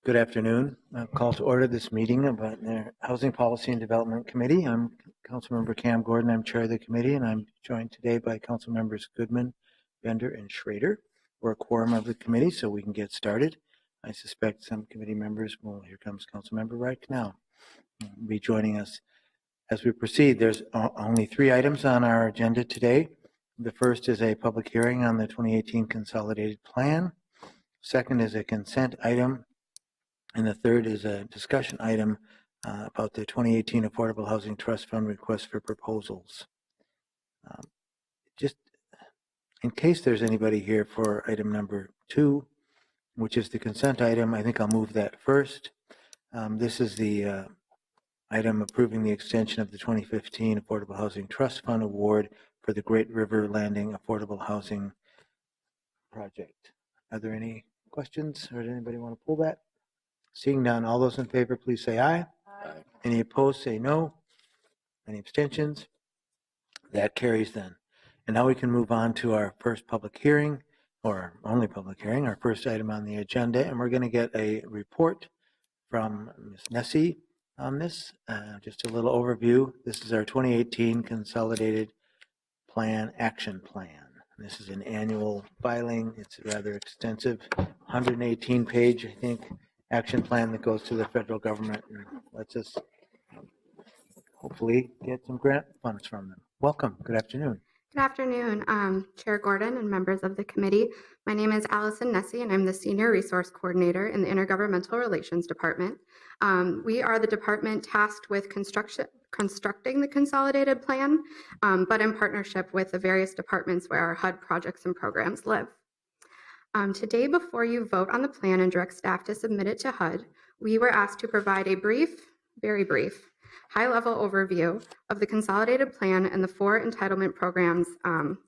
Good afternoon. I'll call to order this meeting about the Housing Policy and Development Committee. I'm Councilmember Cam Gordon. I'm chair of the committee, and I'm joined today by Council members Goodman, Bender, and Schrader. We're a quorum of the committee, so we can get started. I suspect some committee members will. Here comes Councilmember right now. Will be joining us as we proceed. There's only 3 items on our agenda today. The first is a public hearing on the 2018 Consolidated Plan. Second is a consent item. And the third is a discussion item about the 2018 Affordable Housing Trust Fund request for proposals. Just in case there's anybody here for item number 2, which is the consent item, I think I'll move that first. This is the item approving the extension of the 2015 Affordable Housing Trust Fund award for the Great River Landing Affordable Housing Project. Are there any questions, or does anybody want to pull that? Seeing none, all those in favor, please say aye. Aye. Any opposed, say no. Any abstentions? That carries then. And now we can move on to our first public hearing, or only public hearing, our first item on the agenda. And we're going to get a report from Ms. Nessie on this. Just a little overview. This is our 2018 Consolidated Plan Action Plan. This is an annual filing. It's rather extensive, 118-page, I think, action plan that goes to the federal government and lets us hopefully get some grant funds from them. Welcome. Good afternoon. Good afternoon, Chair Gordon and members of the committee. My name is Allison Nessie, and I'm the Senior Resource Coordinator in the Intergovernmental Relations Department. We are the department tasked with constructing the consolidated plan, but in partnership with the various departments where our HUD projects and programs live. Today, before you vote on the plan and direct staff to submit it to HUD, we were asked to provide a brief, very brief, high-level overview of the consolidated plan and the 4 entitlement programs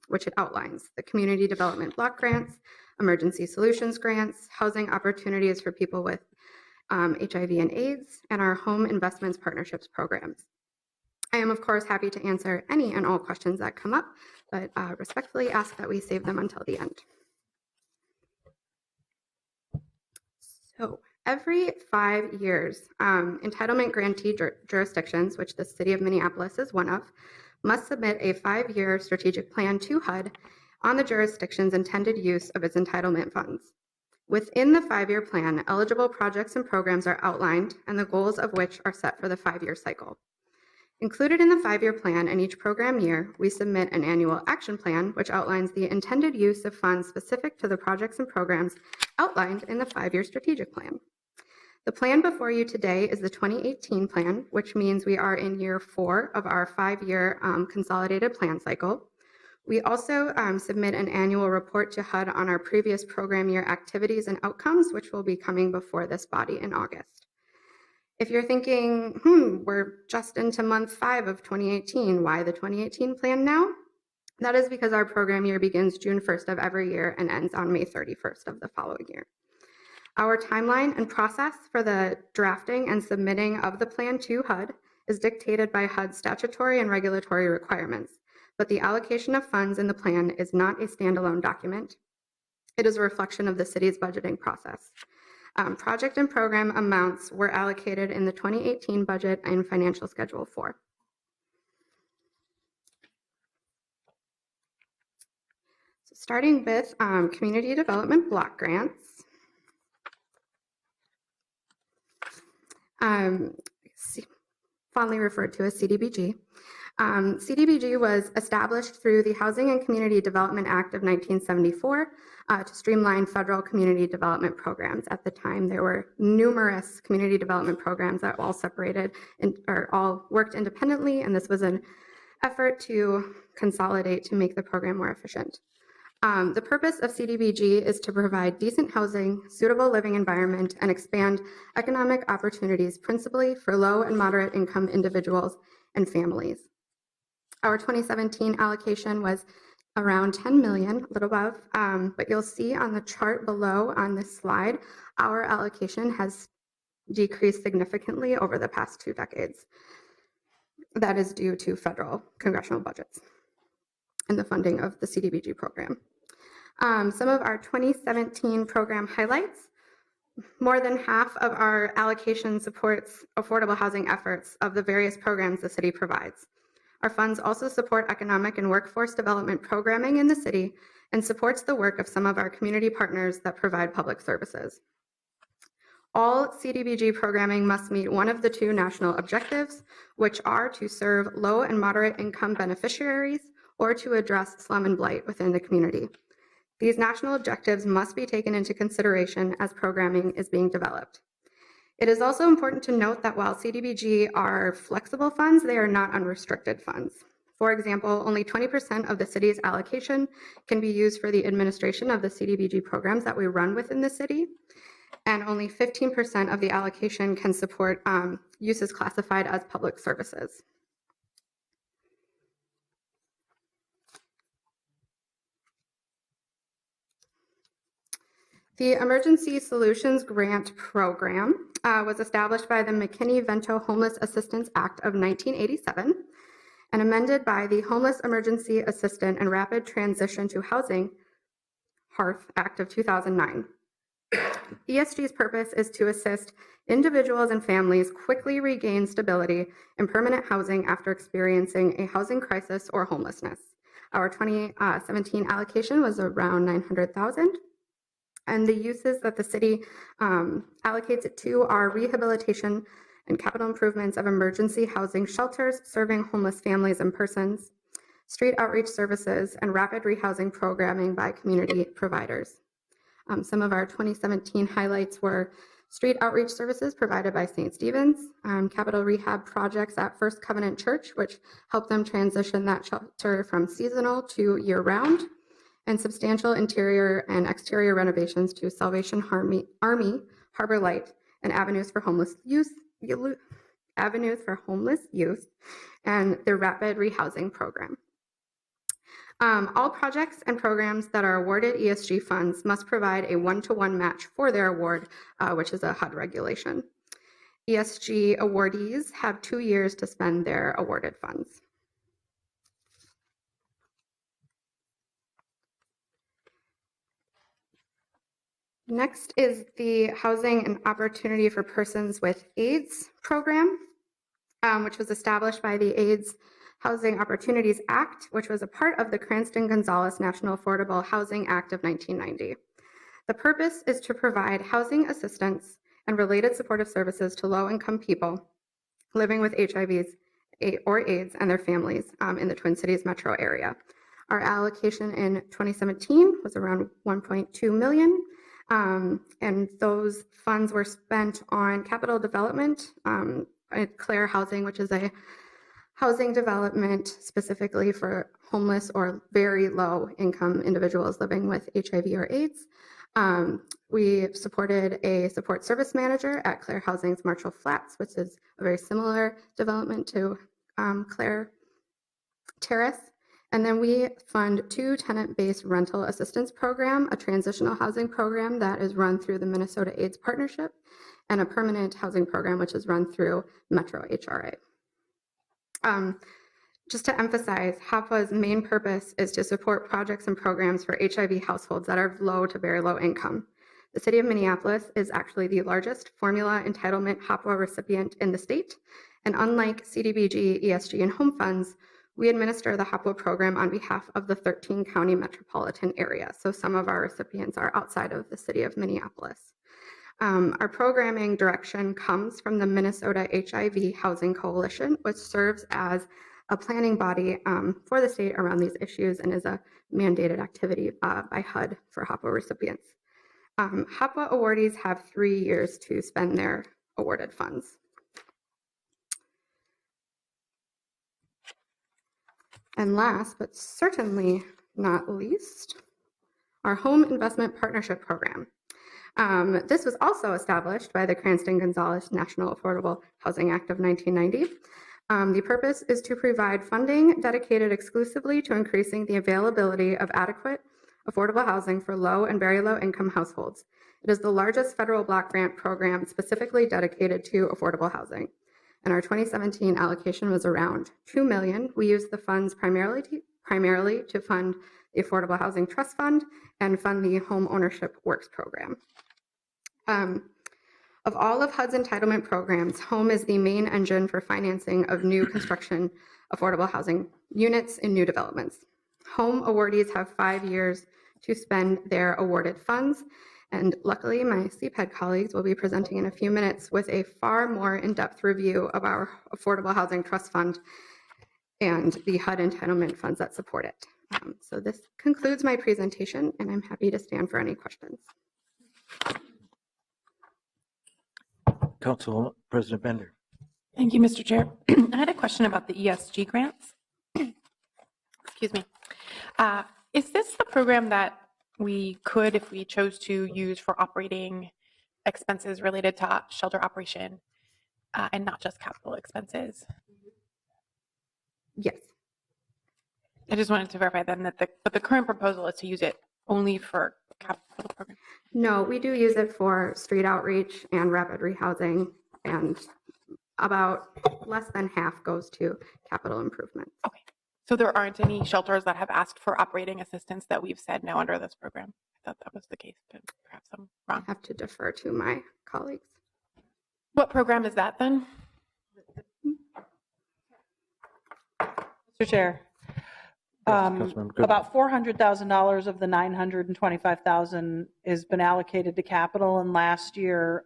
which it outlines: the Community Development Block Grants, Emergency Solutions Grants, Housing Opportunities for People with HIV and AIDS, and our Home Investments Partnerships programs. I am, of course, happy to answer any and all questions that come up, but respectfully ask that we save them until the end. So every 5 years, entitlement grantee jurisdictions, which the city of Minneapolis is one of, must submit a 5-year strategic plan to HUD on the jurisdiction's intended use of its entitlement funds. Within the 5-year plan, eligible projects and programs are outlined, and the goals of which are set for the 5-year cycle. Included in the 5-year plan and each program year, we submit an annual action plan, which outlines the intended use of funds specific to the projects and programs outlined in the 5-year strategic plan. The plan before you today is the 2018 plan, which means we are in year 4 of our 5-year consolidated plan cycle. We also submit an annual report to HUD on our previous program year activities and outcomes, which will be coming before this body in August. If you're thinking, we're just into month 5 of 2018, why the 2018 plan now? That is because our program year begins June 1st of every year and ends on May 31st of the following year. Our timeline and process for the drafting and submitting of the plan to HUD is dictated by HUD's statutory and regulatory requirements, but the allocation of funds in the plan is not a standalone document. It is a reflection of the city's budgeting process. Project and program amounts were allocated in the 2018 budget and financial schedule 4. So starting with community development block grants. Fondly referred to as CDBG. CDBG was established through the Housing and Community Development Act of 1974 to streamline federal community development programs. At the time, there were numerous community development programs that all separated or all worked independently, and this was an effort to consolidate to make the program more efficient. The purpose of CDBG is to provide decent housing, suitable living environment, and expand economic opportunities principally for low and moderate income individuals and families. Our 2017 allocation was around 10 million, a little above, but you'll see on the chart below on this slide, our allocation has decreased significantly over the past 2 decades. That is due to federal congressional budgets and the funding of the CDBG program. Some of our 2017 program highlights: More than half of our allocation supports affordable housing efforts of the various programs the city provides. Our funds also support economic and workforce development programming in the city and supports the work of some of our community partners that provide public services. All CDBG programming must meet one of the two national objectives, which are to serve low and moderate income beneficiaries or to address slum and blight within the community. These national objectives must be taken into consideration as programming is being developed. It is also important to note that while CDBG are flexible funds, they are not unrestricted funds. For example, only 20% of the city's allocation can be used for the administration of the CDBG programs that we run within the city, and only 15% of the allocation can support uses classified as public services. The Emergency Solutions Grant Program was established by the McKinney-Vento Homeless Assistance Act of 1987 and amended by the Homeless Emergency Assistance and Rapid Transition to Housing (HARF) Act of 2009. ESG's purpose is to assist individuals and families quickly regain stability in permanent housing after experiencing a housing crisis or homelessness. Our 2017 allocation was around $900,000. And the uses that the city allocates it to are rehabilitation and capital improvements of emergency housing shelters serving homeless families and persons, street outreach services, and rapid rehousing programming by community providers. Some of our 2017 highlights were street outreach services provided by St. Stephen's, capital rehab projects at First Covenant Church, which helped them transition that shelter from seasonal to year-round, and substantial interior and exterior renovations to Salvation Army, Harbor Light, and Avenues for Homeless Youth, and the Rapid Rehousing Program. All projects and programs that are awarded ESG funds must provide a one-to-one match for their award, which is a HUD regulation. ESG awardees have 2 years to spend their awarded funds. Next is the Housing and Opportunity for Persons with AIDS program, which was established by the AIDS Housing Opportunities Act, which was a part of the Cranston-Gonzalez National Affordable Housing Act of 1990. The purpose is to provide housing assistance and related supportive services to low-income people living with HIV or AIDS and their families in the Twin Cities metro area. Our allocation in 2017 was around $1.2 million. And those funds were spent on capital development at Clare Housing, which is a housing development specifically for homeless or very low income individuals living with HIV or AIDS. We supported a support service manager at Clare Housing's Marshall Flats, which is a very similar development to Clare Terrace. And then we fund 2 tenant-based rental assistance program, a transitional housing program that is run through the Minnesota AIDS Partnership, and a permanent housing program, which is run through Metro HRA. Just to emphasize, HAPA's main purpose is to support projects and programs for HIV households that are low to very low income. The city of Minneapolis is actually the largest formula entitlement HAPA recipient in the state, and unlike CDBG, ESG, and home funds, we administer the HAPA program on behalf of the 13-county metropolitan area, so some of our recipients are outside of the city of Minneapolis. Our programming direction comes from the Minnesota HIV Housing Coalition, which serves as a planning body for the state around these issues and is a mandated activity by HUD for HAPA recipients. HAPA awardees have 3 years to spend their awarded funds. And last, but certainly not least, our Home Investment Partnership Program. This was also established by the Cranston-Gonzalez National Affordable Housing Act of 1990. The purpose is to provide funding dedicated exclusively to increasing the availability of adequate, affordable housing for low and very low income households. It is the largest federal block grant program specifically dedicated to affordable housing. And our 2017 allocation was around $2 million. We used the funds primarily to fund the Affordable Housing Trust Fund and fund the Home Ownership Works Program. Of all of HUD's entitlement programs, home is the main engine for financing of new construction affordable housing units in new developments. Home awardees have 5 years to spend their awarded funds, and luckily my CPED colleagues will be presenting in a few minutes with a far more in-depth review of our Affordable Housing Trust Fund and the HUD entitlement funds that support it. So this concludes my presentation, and I'm happy to stand for any questions. Council President Bender. Thank you, Mr. Chair. I had a question about the ESG grants. Excuse me. Is this the program that we could, if we chose to, use for operating expenses related to shelter operation and not just capital expenses? Yes. I just wanted to verify then that the current proposal is to use it only for capital program. No, we do use it for street outreach and rapid rehousing, and about less than half goes to capital improvements. Okay. So there aren't any shelters that have asked for operating assistance that we've said no under this program? I thought that was the case, but perhaps I'm wrong. I have to defer to my colleagues. What program is that then? Mr. Chair, Councilmember Goodman. about $400,000 of the $925,000 has been allocated to capital, and last year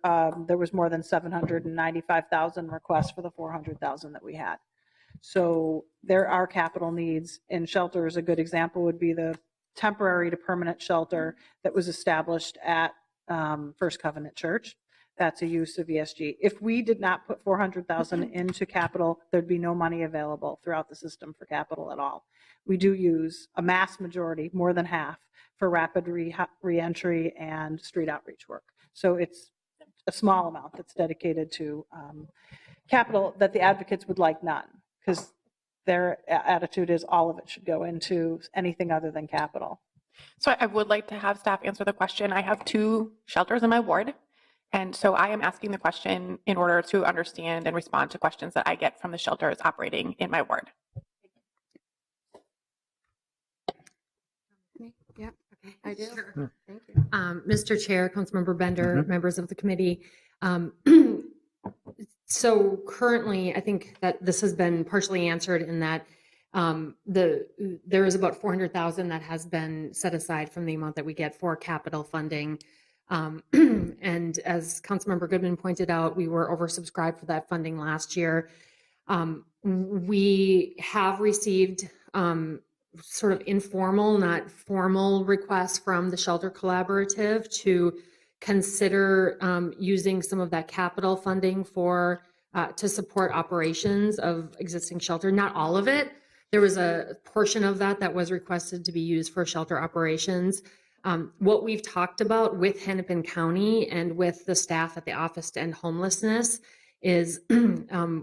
there was more than $795,000 requests for the $400,000 that we had. So there are capital needs in shelters. A good example would be the temporary to permanent shelter that was established at First Covenant Church. That's a use of ESG. If we did not put $400,000 into capital, there'd be no money available throughout the system for capital at all. We do use a mass majority, more than half, for rapid reentry and street outreach work. So it's a small amount that's dedicated to capital that the advocates would like none, because their attitude is all of it should go into anything other than capital. So I would like to have staff answer the question. I have 2 shelters in my ward. And so I am asking the question in order to understand and respond to questions that I get from the shelters operating in my ward. Yeah, okay, I do. Sure. Thank you. Mr. Chair, Councilmember Bender, members of the committee. So currently, I think that this has been partially answered in that there is about $400,000 that has been set aside from the amount that we get for capital funding. And as Councilmember Goodman pointed out, we were oversubscribed for that funding last year. We have received sort of informal, not formal requests from the Shelter Collaborative to consider using some of that capital funding for to support operations of existing shelter. Not all of it. There was a portion of that was requested to be used for shelter operations. What we've talked about with Hennepin County and with the staff at the Office to End Homelessness is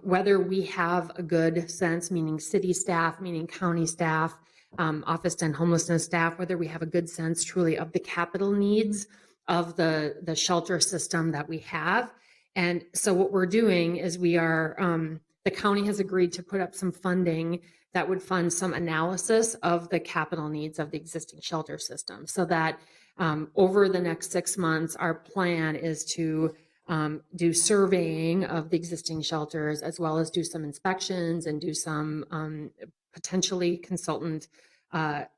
whether we have a good sense, meaning city staff, meaning county staff, Office to End Homelessness staff, whether we have a good sense truly of the capital needs of the shelter system that we have. And so what we're doing is we are, the county has agreed to put up some funding that would fund some analysis of the capital needs of the existing shelter system, so that over the next 6 months, our plan is to do surveying of the existing shelters, as well as do some inspections and do some potentially consultant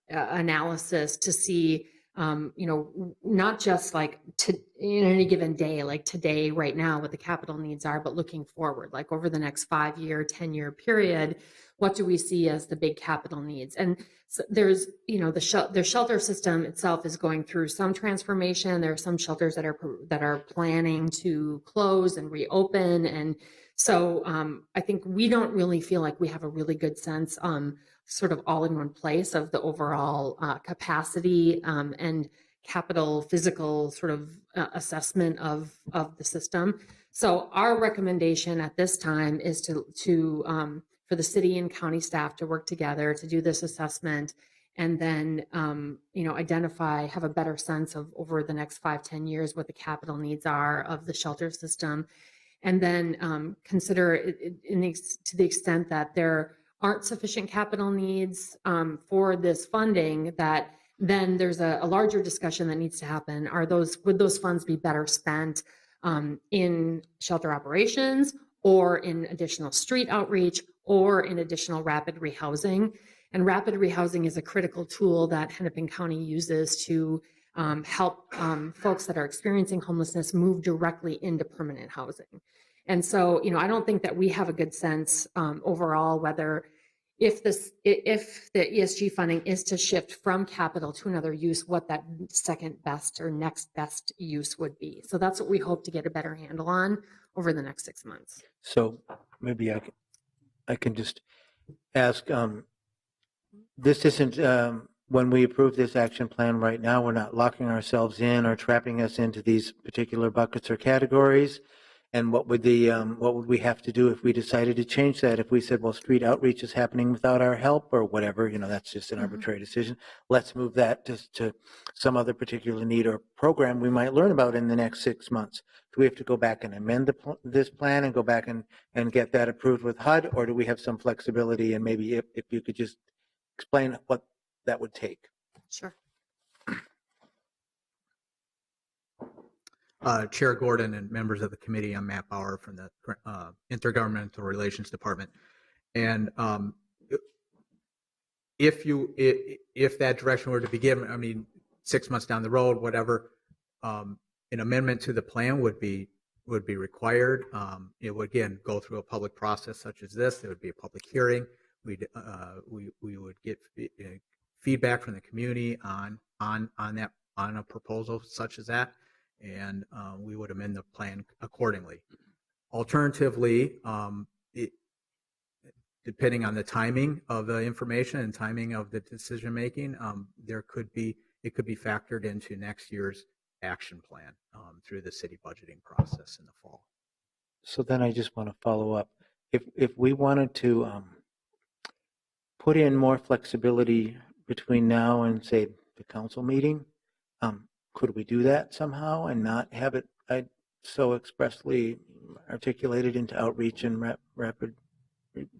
analysis to see, not just like in any given day, like today, right now, what the capital needs are, but looking forward, like over the next 5-year, 10-year period, what do we see as the big capital needs? And so there's, the shelter system itself is going through some transformation. There are some shelters that are planning to close and reopen. And so I think we don't really feel like we have a really good sense sort of all in one place of the overall capacity and capital physical sort of assessment of the system. So our recommendation at this time is to for the city and county staff to work together to do this assessment, and then have a better sense of over the next 5-10 years what the capital needs are of the shelter system, and then consider it to the extent that there aren't sufficient capital needs for this funding, that then there's a larger discussion that needs to happen. Would those funds be better spent in shelter operations or in additional street outreach or in additional rapid rehousing. And rapid rehousing is a critical tool that Hennepin County uses to help folks that are experiencing homelessness move directly into permanent housing. And so, I don't think that we have a good sense overall whether if the ESG funding is to shift from capital to another use, what that second best or next best use would be. So that's what we hope to get a better handle on over the next 6 months. So maybe I can just ask, this isn't, when we approve this action plan right now, we're not locking ourselves in or trapping us into these particular buckets or categories. And what would we have to do if we decided to change that? If we said, well, street outreach is happening without our help or whatever, that's just an arbitrary decision. Let's move that to some other particular need or program we might learn about in the next 6 months. Do we have to go back and amend this plan and go back and get that approved with HUD, or do we have some flexibility? And maybe if you could just explain what that would take. Sure. Chair Gordon and members of the committee, I'm Matt Bauer from the Intergovernmental Relations Department. And if that direction were to be given, 6 months down the road, whatever, an amendment to the plan would be required. It would again go through a public process such as this. There would be a public hearing. We would get feedback from the community on a proposal such as that. And we would amend the plan accordingly. Alternatively, depending on the timing of the information and timing of the decision making, it could be factored into next year's action plan through the city budgeting process in the fall. So then I just want to follow up. If we wanted to put in more flexibility between now and, say, the council meeting, could we do that somehow and not have it so expressly articulated into outreach and rapid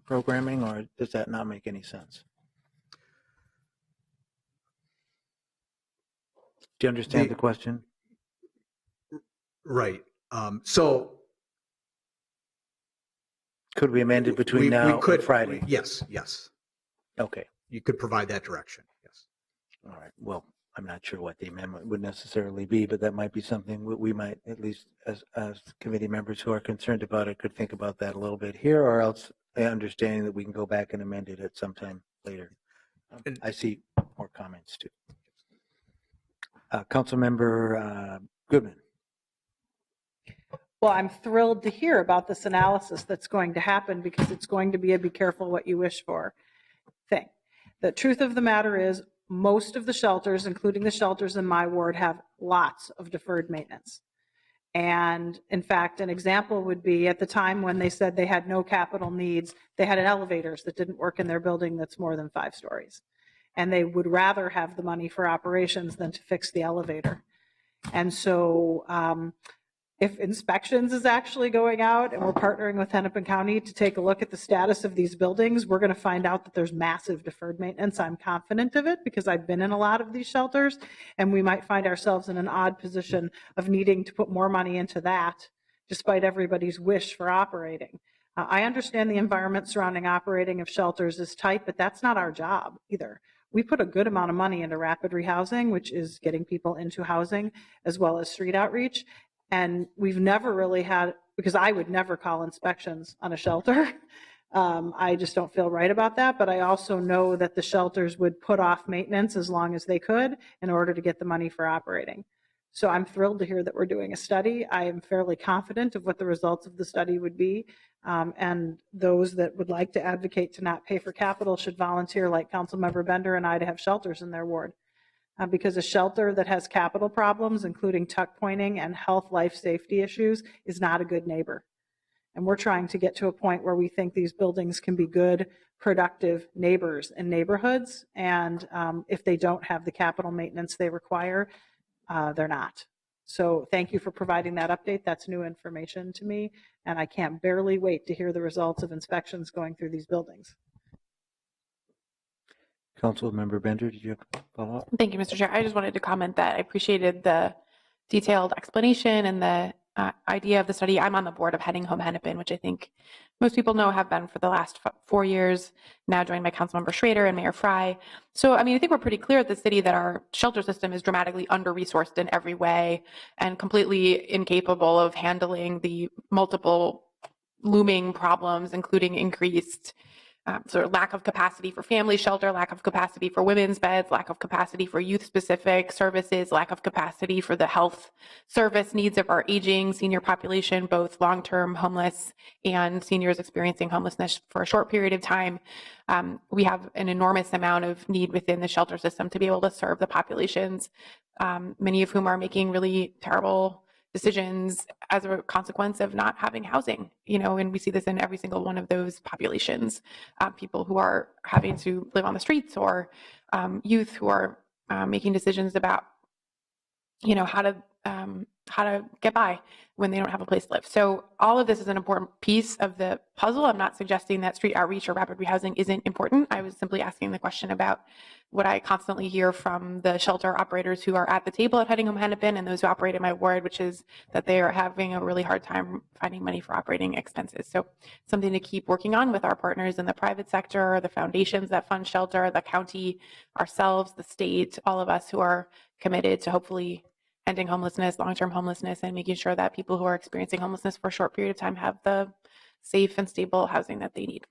programming, or does that not make any sense? Do you understand the question? Right. So could we amend it between now and Friday? Yes. Okay. You could provide that direction. Yes. All right. Well, I'm not sure what the amendment would necessarily be, but that might be something we might, at least as committee members who are concerned about it, could think about that a little bit here, or else understanding that we can go back and amend it at some time later. I see more comments too. Councilmember Goodman. Well, I'm thrilled to hear about this analysis that's going to happen, because it's going to be a be careful what you wish for thing. The truth of the matter is, most of the shelters, including the shelters in my ward, have lots of deferred maintenance. And in fact, an example would be at the time when they said they had no capital needs, they had elevators that didn't work in their building that's more than 5 stories. And they would rather have the money for operations than to fix the elevator. And so if inspections is actually going out and we're partnering with Hennepin County to take a look at the status of these buildings, we're going to find out that there's massive deferred maintenance. I'm confident of it because I've been in a lot of these shelters, and we might find ourselves in an odd position of needing to put more money into that despite everybody's wish for operating. I understand the environment surrounding operating of shelters is tight, but that's not our job either. We put a good amount of money into rapid rehousing, which is getting people into housing, as well as street outreach. And we've never really had, because I would never call inspections on a shelter. I just don't feel right about that. But I also know that the shelters would put off maintenance as long as they could in order to get the money for operating. So I'm thrilled to hear that we're doing a study. I am fairly confident of what the results of the study would be. And those that would like to advocate to not pay for capital should volunteer, like Councilmember Bender and I, to have shelters in their ward. Because a shelter that has capital problems, including tuck pointing and health, life, safety issues, is not a good neighbor. And we're trying to get to a point where we think these buildings can be good, productive neighbors in neighborhoods. And if they don't have the capital maintenance they require, they're not. So thank you for providing that update. That's new information to me. And I can't barely wait to hear the results of inspections going through these buildings. Councilmember Bender, did you have a follow-up? Thank you, Mr. Chair. I just wanted to comment that I appreciated the detailed explanation and the idea of the study. I'm on the board of Heading Home Hennepin, which I think most people know have been for the last 4 years, now joined by Councilmember Schrader and Mayor Fry. So, I mean, I think we're pretty clear at the city that our shelter system is dramatically under-resourced in every way and completely incapable of handling the multiple looming problems, including increased sort of lack of capacity for family shelter, lack of capacity for women's beds, lack of capacity for youth-specific services, lack of capacity for the health service needs of our aging senior population, both long-term homeless and seniors experiencing homelessness for a short period of time. We have an enormous amount of need within the shelter system to be able to serve the populations, many of whom are making really terrible decisions as a consequence of not having housing, and we see this in every single one of those populations, people who are having to live on the streets or youth who are making decisions about, how to get by when they don't have a place to live. So all of this is an important piece of the puzzle. I'm not suggesting that street outreach or rapid rehousing isn't important. I was simply asking the question about what I constantly hear from the shelter operators who are at the table at Heading Home Hennepin and those who operate in my ward, which is that they are having a really hard time finding money for operating expenses. So something to keep working on with our partners in the private sector, the foundations that fund shelter, the county, ourselves, the state, all of us who are committed to hopefully ending homelessness, long-term homelessness, and making sure that people who are experiencing homelessness for a short period of time have the safe and stable housing that they need.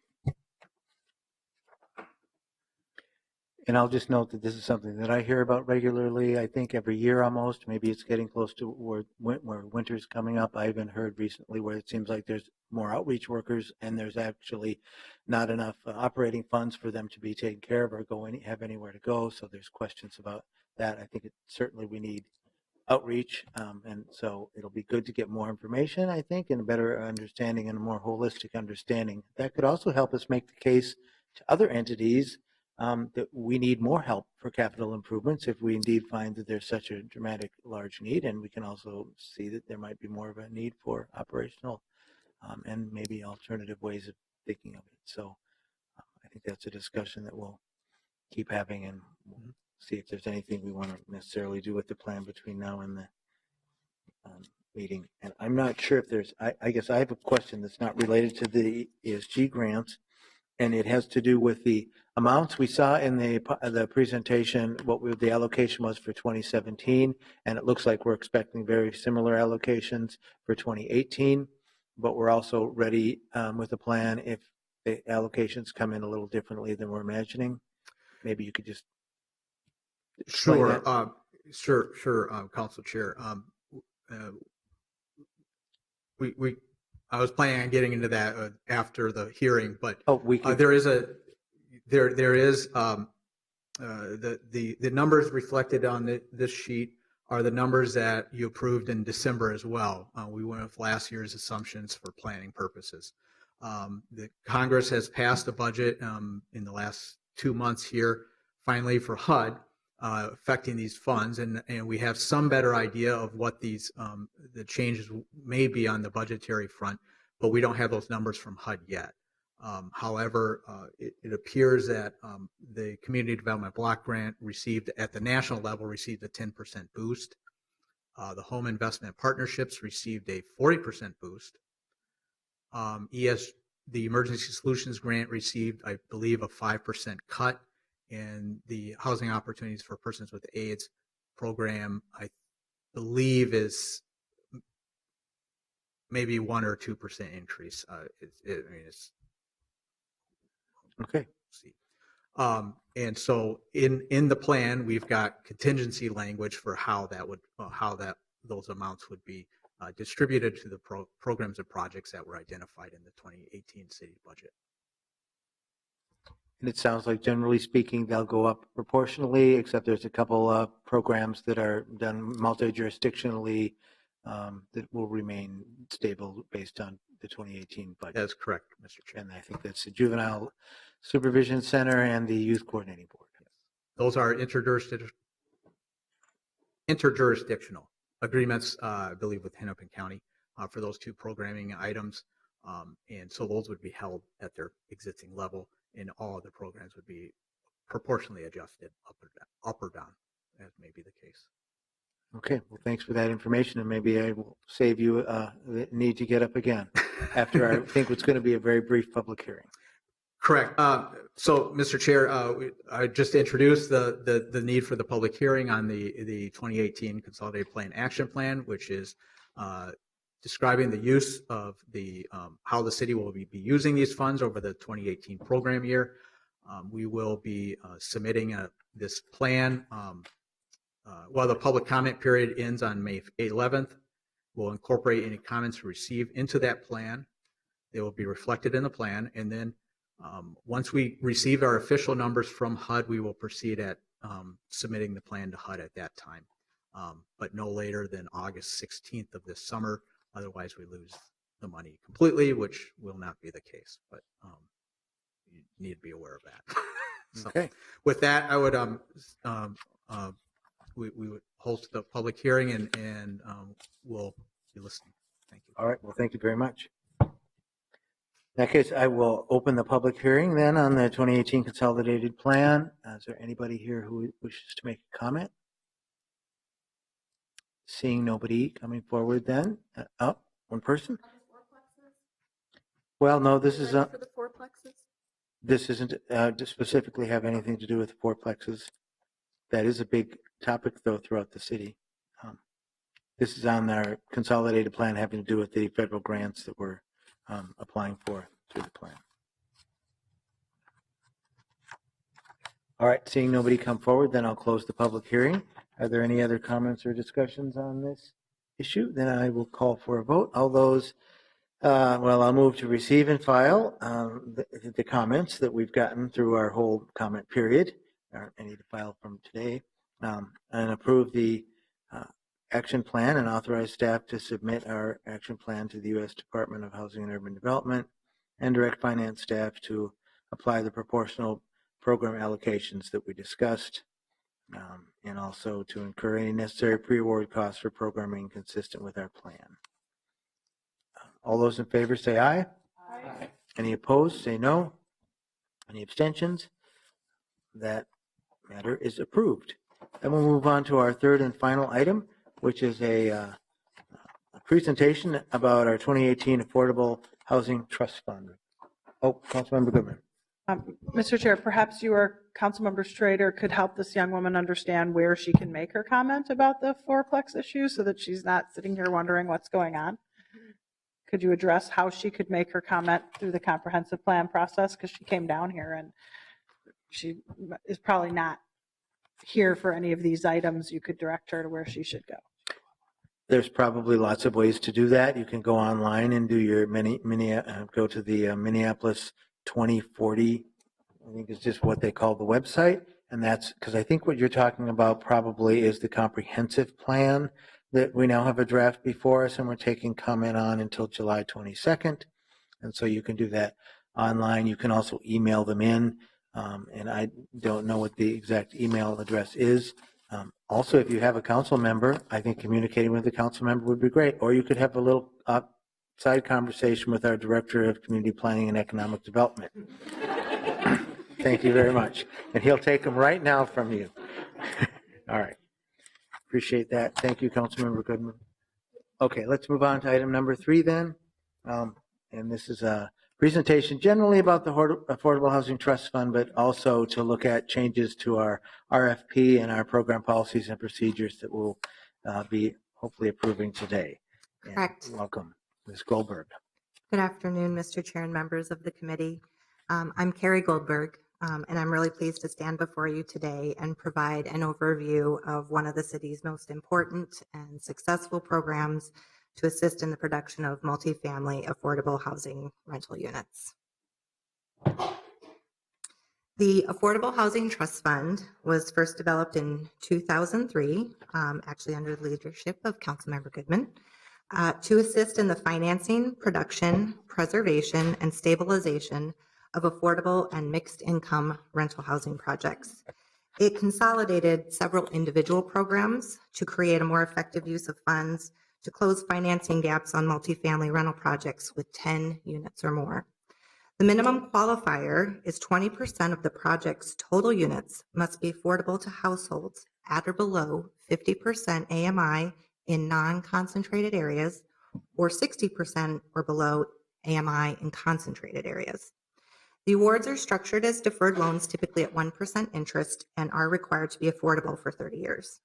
And I'll just note that this is something that I hear about regularly, I think every year almost. Maybe it's getting close to where winter's coming up. I even heard recently where it seems like there's more outreach workers and there's actually not enough operating funds for them to be taken care of or have anywhere to go. So there's questions about that. I think certainly we need outreach, and so it'll be good to get more information, I think, and a better understanding and a more holistic understanding. That could also help us make the case to other entities that we need more help for capital improvements if we indeed find that there's such a dramatic large need, and we can also see that there might be more of a need for operational and maybe alternative ways of thinking of it. So I think that's a discussion that we'll keep having, and we'll see if there's anything we want to necessarily do with the plan between now and the meeting. And I'm not sure if there's, I guess I have a question that's not related to the ESG grants, and it has to do with the amounts we saw in the presentation, the allocation was for 2017, and it looks like we're expecting very similar allocations for 2018, but we're also ready with a plan if the allocations come in a little differently than we're imagining. Maybe you could just Sure, Council Chair. I was planning on getting into that after the hearing, but the numbers reflected on this sheet are the numbers that you approved in December as well. We went with last year's assumptions for planning purposes. The Congress has passed a budget in the last 2 months here, finally for HUD, affecting these funds, and we have some better idea of what these the changes may be on the budgetary front, but we don't have those numbers from HUD yet. However, it appears that the Community Development Block Grant at the national level received a 10% boost. The Home Investment Partnerships received a 40% boost. The Emergency Solutions Grant received, I believe, a 5% cut. And the Housing Opportunities for Persons with AIDS program, I believe, is maybe 1 or 2% increase. It's okay. And so in the plan, we've got contingency language for how those amounts would be distributed to the programs and projects that were identified in the 2018 city budget. And it sounds like, generally speaking, they'll go up proportionally, except there's a couple of programs that are done multi-jurisdictionally that will remain stable based on the 2018 budget. That's correct, Mr. Chair. And I think that's the Juvenile Supervision Center and the Youth Coordinating Board. Yes. Those are interjurisdictional agreements, I believe, with Hennepin County for those 2 programming items. And so those would be held at their existing level, and all of the programs would be proportionally adjusted up or down, as may be the case. Okay, well, thanks for that information, and maybe I will save you the need to get up again after I think what's going to be a very brief public hearing. Correct. So, Mr. Chair, I just introduced the need for the public hearing on the 2018 Consolidated Plan Action Plan, which is describing the use of the how the city will be using these funds over the 2018 program year. We will be submitting this plan. While the public comment period ends on May 11th, we'll incorporate any comments received into that plan. They will be reflected in the plan, and then once we receive our official numbers from HUD, we will proceed at submitting the plan to HUD at that time, but no later than August 16th of this summer. Otherwise, we lose the money completely, which will not be the case, but you need to be aware of that. So, Okay. with that, I would we would host the public hearing and we'll be listening. Thank you. All right, well, thank you very much. In that case, I will open the public hearing then on the 2018 Consolidated Plan. Is there anybody here who wishes to make a comment? Seeing nobody coming forward then. One person? Well, no, this is For the fourplexes? this isn't to specifically have anything to do with fourplexes. That is a big topic, though, throughout the city. This is on our consolidated plan having to do with the federal grants that we're applying for through the plan. All right, seeing nobody come forward, then I'll close the public hearing. Are there any other comments or discussions on this issue? Then I will call for a vote. All those, I'll move to receive and file the comments that we've gotten through our whole comment period. I need to file from today, and approve the action plan and authorize staff to submit our action plan to the U.S. Department of Housing and Urban Development and direct finance staff to apply the proportional program allocations that we discussed, and also to incur any necessary pre-award costs for programming consistent with our plan. All those in favor say aye. Aye. Any opposed say no. Any abstentions? That matter is approved. Then we'll move on to our third and final item, which is a presentation about our 2018 Affordable Housing Trust Fund. Oh, Councilmember Goodman. Mr. Chair, perhaps you or Councilmember Strader could help this young woman understand where she can make her comment about the fourplex issue so that she's not sitting here wondering what's going on. Could you address how she could make her comment through the comprehensive plan process? Because she came down here and she is probably not here for any of these items. You could direct her to where she should go. There's probably lots of ways to do that. You can go online and do your go to the Minneapolis 2040, I think is just what they call the website. And that's because I think what you're talking about probably is the comprehensive plan that we now have a draft before us and we're taking comment on until July 22nd. And so you can do that online. You can also email them in. And I don't know what the exact email address is. Also, if you have a council member, I think communicating with the council member would be great. Or you could have a little side conversation with our Director of Community Planning and Economic Development. Thank you very much. And he'll take them right now from you. All right. Appreciate that. Thank you, Councilmember Goodman. Okay, let's move on to item number 3 then. And this is a presentation generally about the Affordable Housing Trust Fund, but also to look at changes to our RFP and our program policies and procedures that we'll be hopefully approving today. Correct. And welcome, Ms. Goldberg. Good afternoon, Mr. Chair and members of the committee. I'm Carrie Goldberg, and I'm really pleased to stand before you today and provide an overview of one of the city's most important and successful programs to assist in the production of multifamily affordable housing rental units. The Affordable Housing Trust Fund was first developed in 2003, actually under the leadership of Councilmember Goodman, to assist in the financing, production, preservation, and stabilization of affordable and mixed income rental housing projects. It consolidated several individual programs to create a more effective use of funds to close financing gaps on multifamily rental projects with 10 units or more. The minimum qualifier is 20% of the project's total units must be affordable to households at or below 50% AMI in non-concentrated areas, or 60% or below AMI in concentrated areas. The awards are structured as deferred loans, typically at 1% interest, and are required to be affordable for 30 years.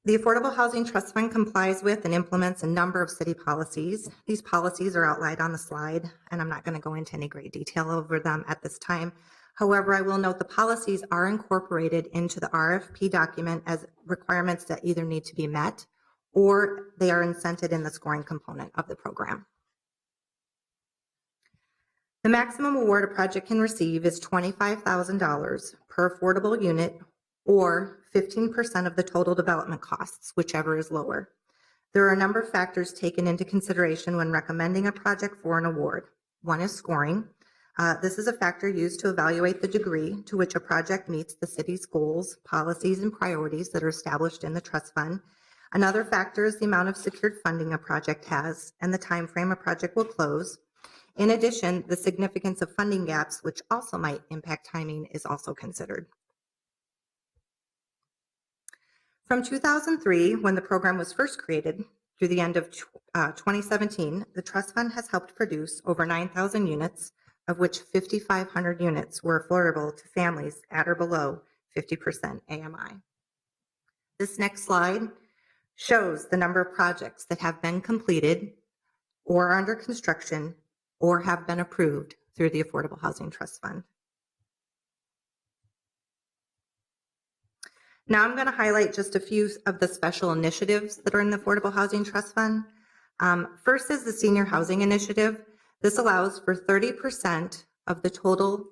The Affordable Housing Trust Fund complies with and implements a number of city policies. These policies are outlined on the slide, and I'm not going to go into any great detail over them at this time. However, I will note the policies are incorporated into the RFP document as requirements that either need to be met or they are incented in the scoring component of the program. The maximum award a project can receive is $25,000 per affordable unit, or 15% of the total development costs, whichever is lower. There are a number of factors taken into consideration when recommending a project for an award. One is scoring. This is a factor used to evaluate the degree to which a project meets the city's goals, policies, and priorities that are established in the trust fund. Another factor is the amount of secured funding a project has and the time frame a project will close. In addition, the significance of funding gaps, which also might impact timing, is also considered. From 2003, when the program was first created, through the end of 2017, the trust fund has helped produce over 9,000 units, of which 5,500 units were affordable to families at or below 50% AMI. This next slide shows the number of projects that have been completed or are under construction or have been approved through the Affordable Housing Trust Fund. Now I'm going to highlight just a few of the special initiatives that are in the Affordable Housing Trust Fund. First is the Senior Housing Initiative. This allows for 30% of the total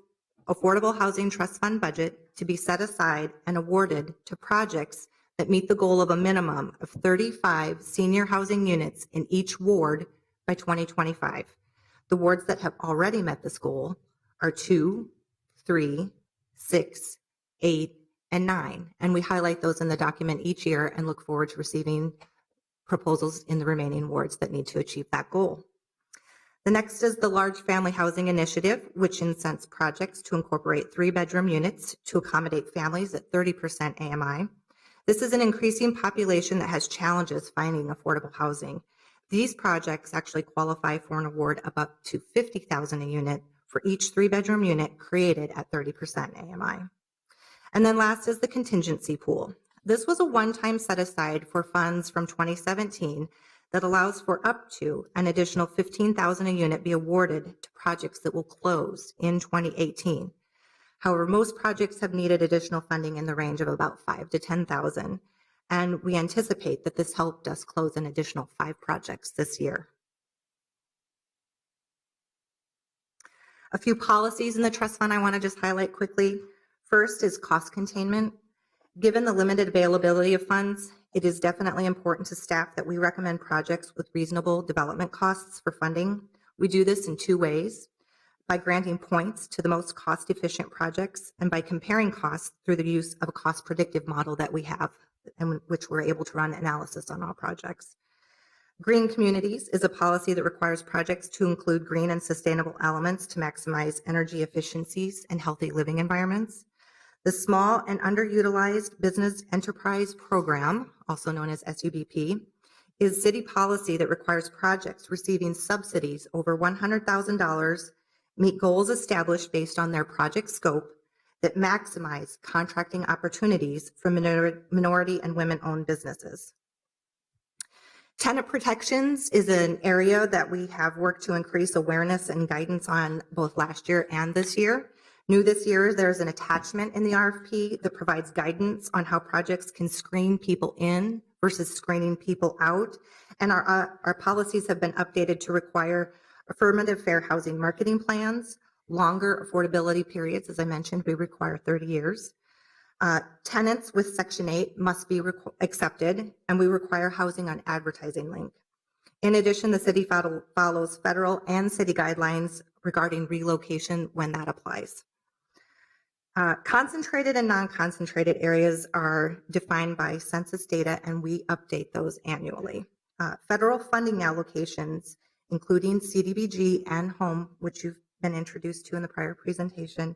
Affordable Housing Trust Fund budget to be set aside and awarded to projects that meet the goal of a minimum of 35 senior housing units in each ward by 2025. The wards that have already met this goal are 2, 3, 6, 8, and 9. And we highlight those in the document each year and look forward to receiving proposals in the remaining wards that need to achieve that goal. The next is the Large Family Housing Initiative, which incents projects to incorporate 3-bedroom units to accommodate families at 30% AMI. This is an increasing population that has challenges finding affordable housing. These projects actually qualify for an award of up to $50,000 a unit for each 3-bedroom unit created at 30% AMI. And then last is the contingency pool. This was a one-time set aside for funds from 2017 that allows for up to an additional $15,000 a unit be awarded to projects that will close in 2018. However, most projects have needed additional funding in the range of about $5,000 to $10,000, and we anticipate that this helped us close an additional 5 projects this year. A few policies in the trust fund I want to just highlight quickly. First is cost containment. Given the limited availability of funds, it is definitely important to staff that we recommend projects with reasonable development costs for funding. We do this in 2 ways: by granting points to the most cost-efficient projects and by comparing costs through the use of a cost predictive model that we have, in which we're able to run analysis on all projects. Green communities is a policy that requires projects to include green and sustainable elements to maximize energy efficiencies and healthy living environments. The Small and Underutilized Business Enterprise Program, also known as SUBP, is city policy that requires projects receiving subsidies over $100,000 meet goals established based on their project scope that maximize contracting opportunities for minority and women-owned businesses. Tenant protections is an area that we have worked to increase awareness and guidance on both last year and this year. New this year, there's an attachment in the RFP that provides guidance on how projects can screen people in versus screening people out. And our policies have been updated to require affirmative fair housing marketing plans, longer affordability periods. As I mentioned, we require 30 years. Tenants with Section 8 must be accepted, and we require housing on advertising link. In addition, the city follows federal and city guidelines regarding relocation when that applies. Concentrated and non-concentrated areas are defined by census data, and we update those annually. Federal funding allocations, including CDBG and HOME, which you've been introduced to in the prior presentation,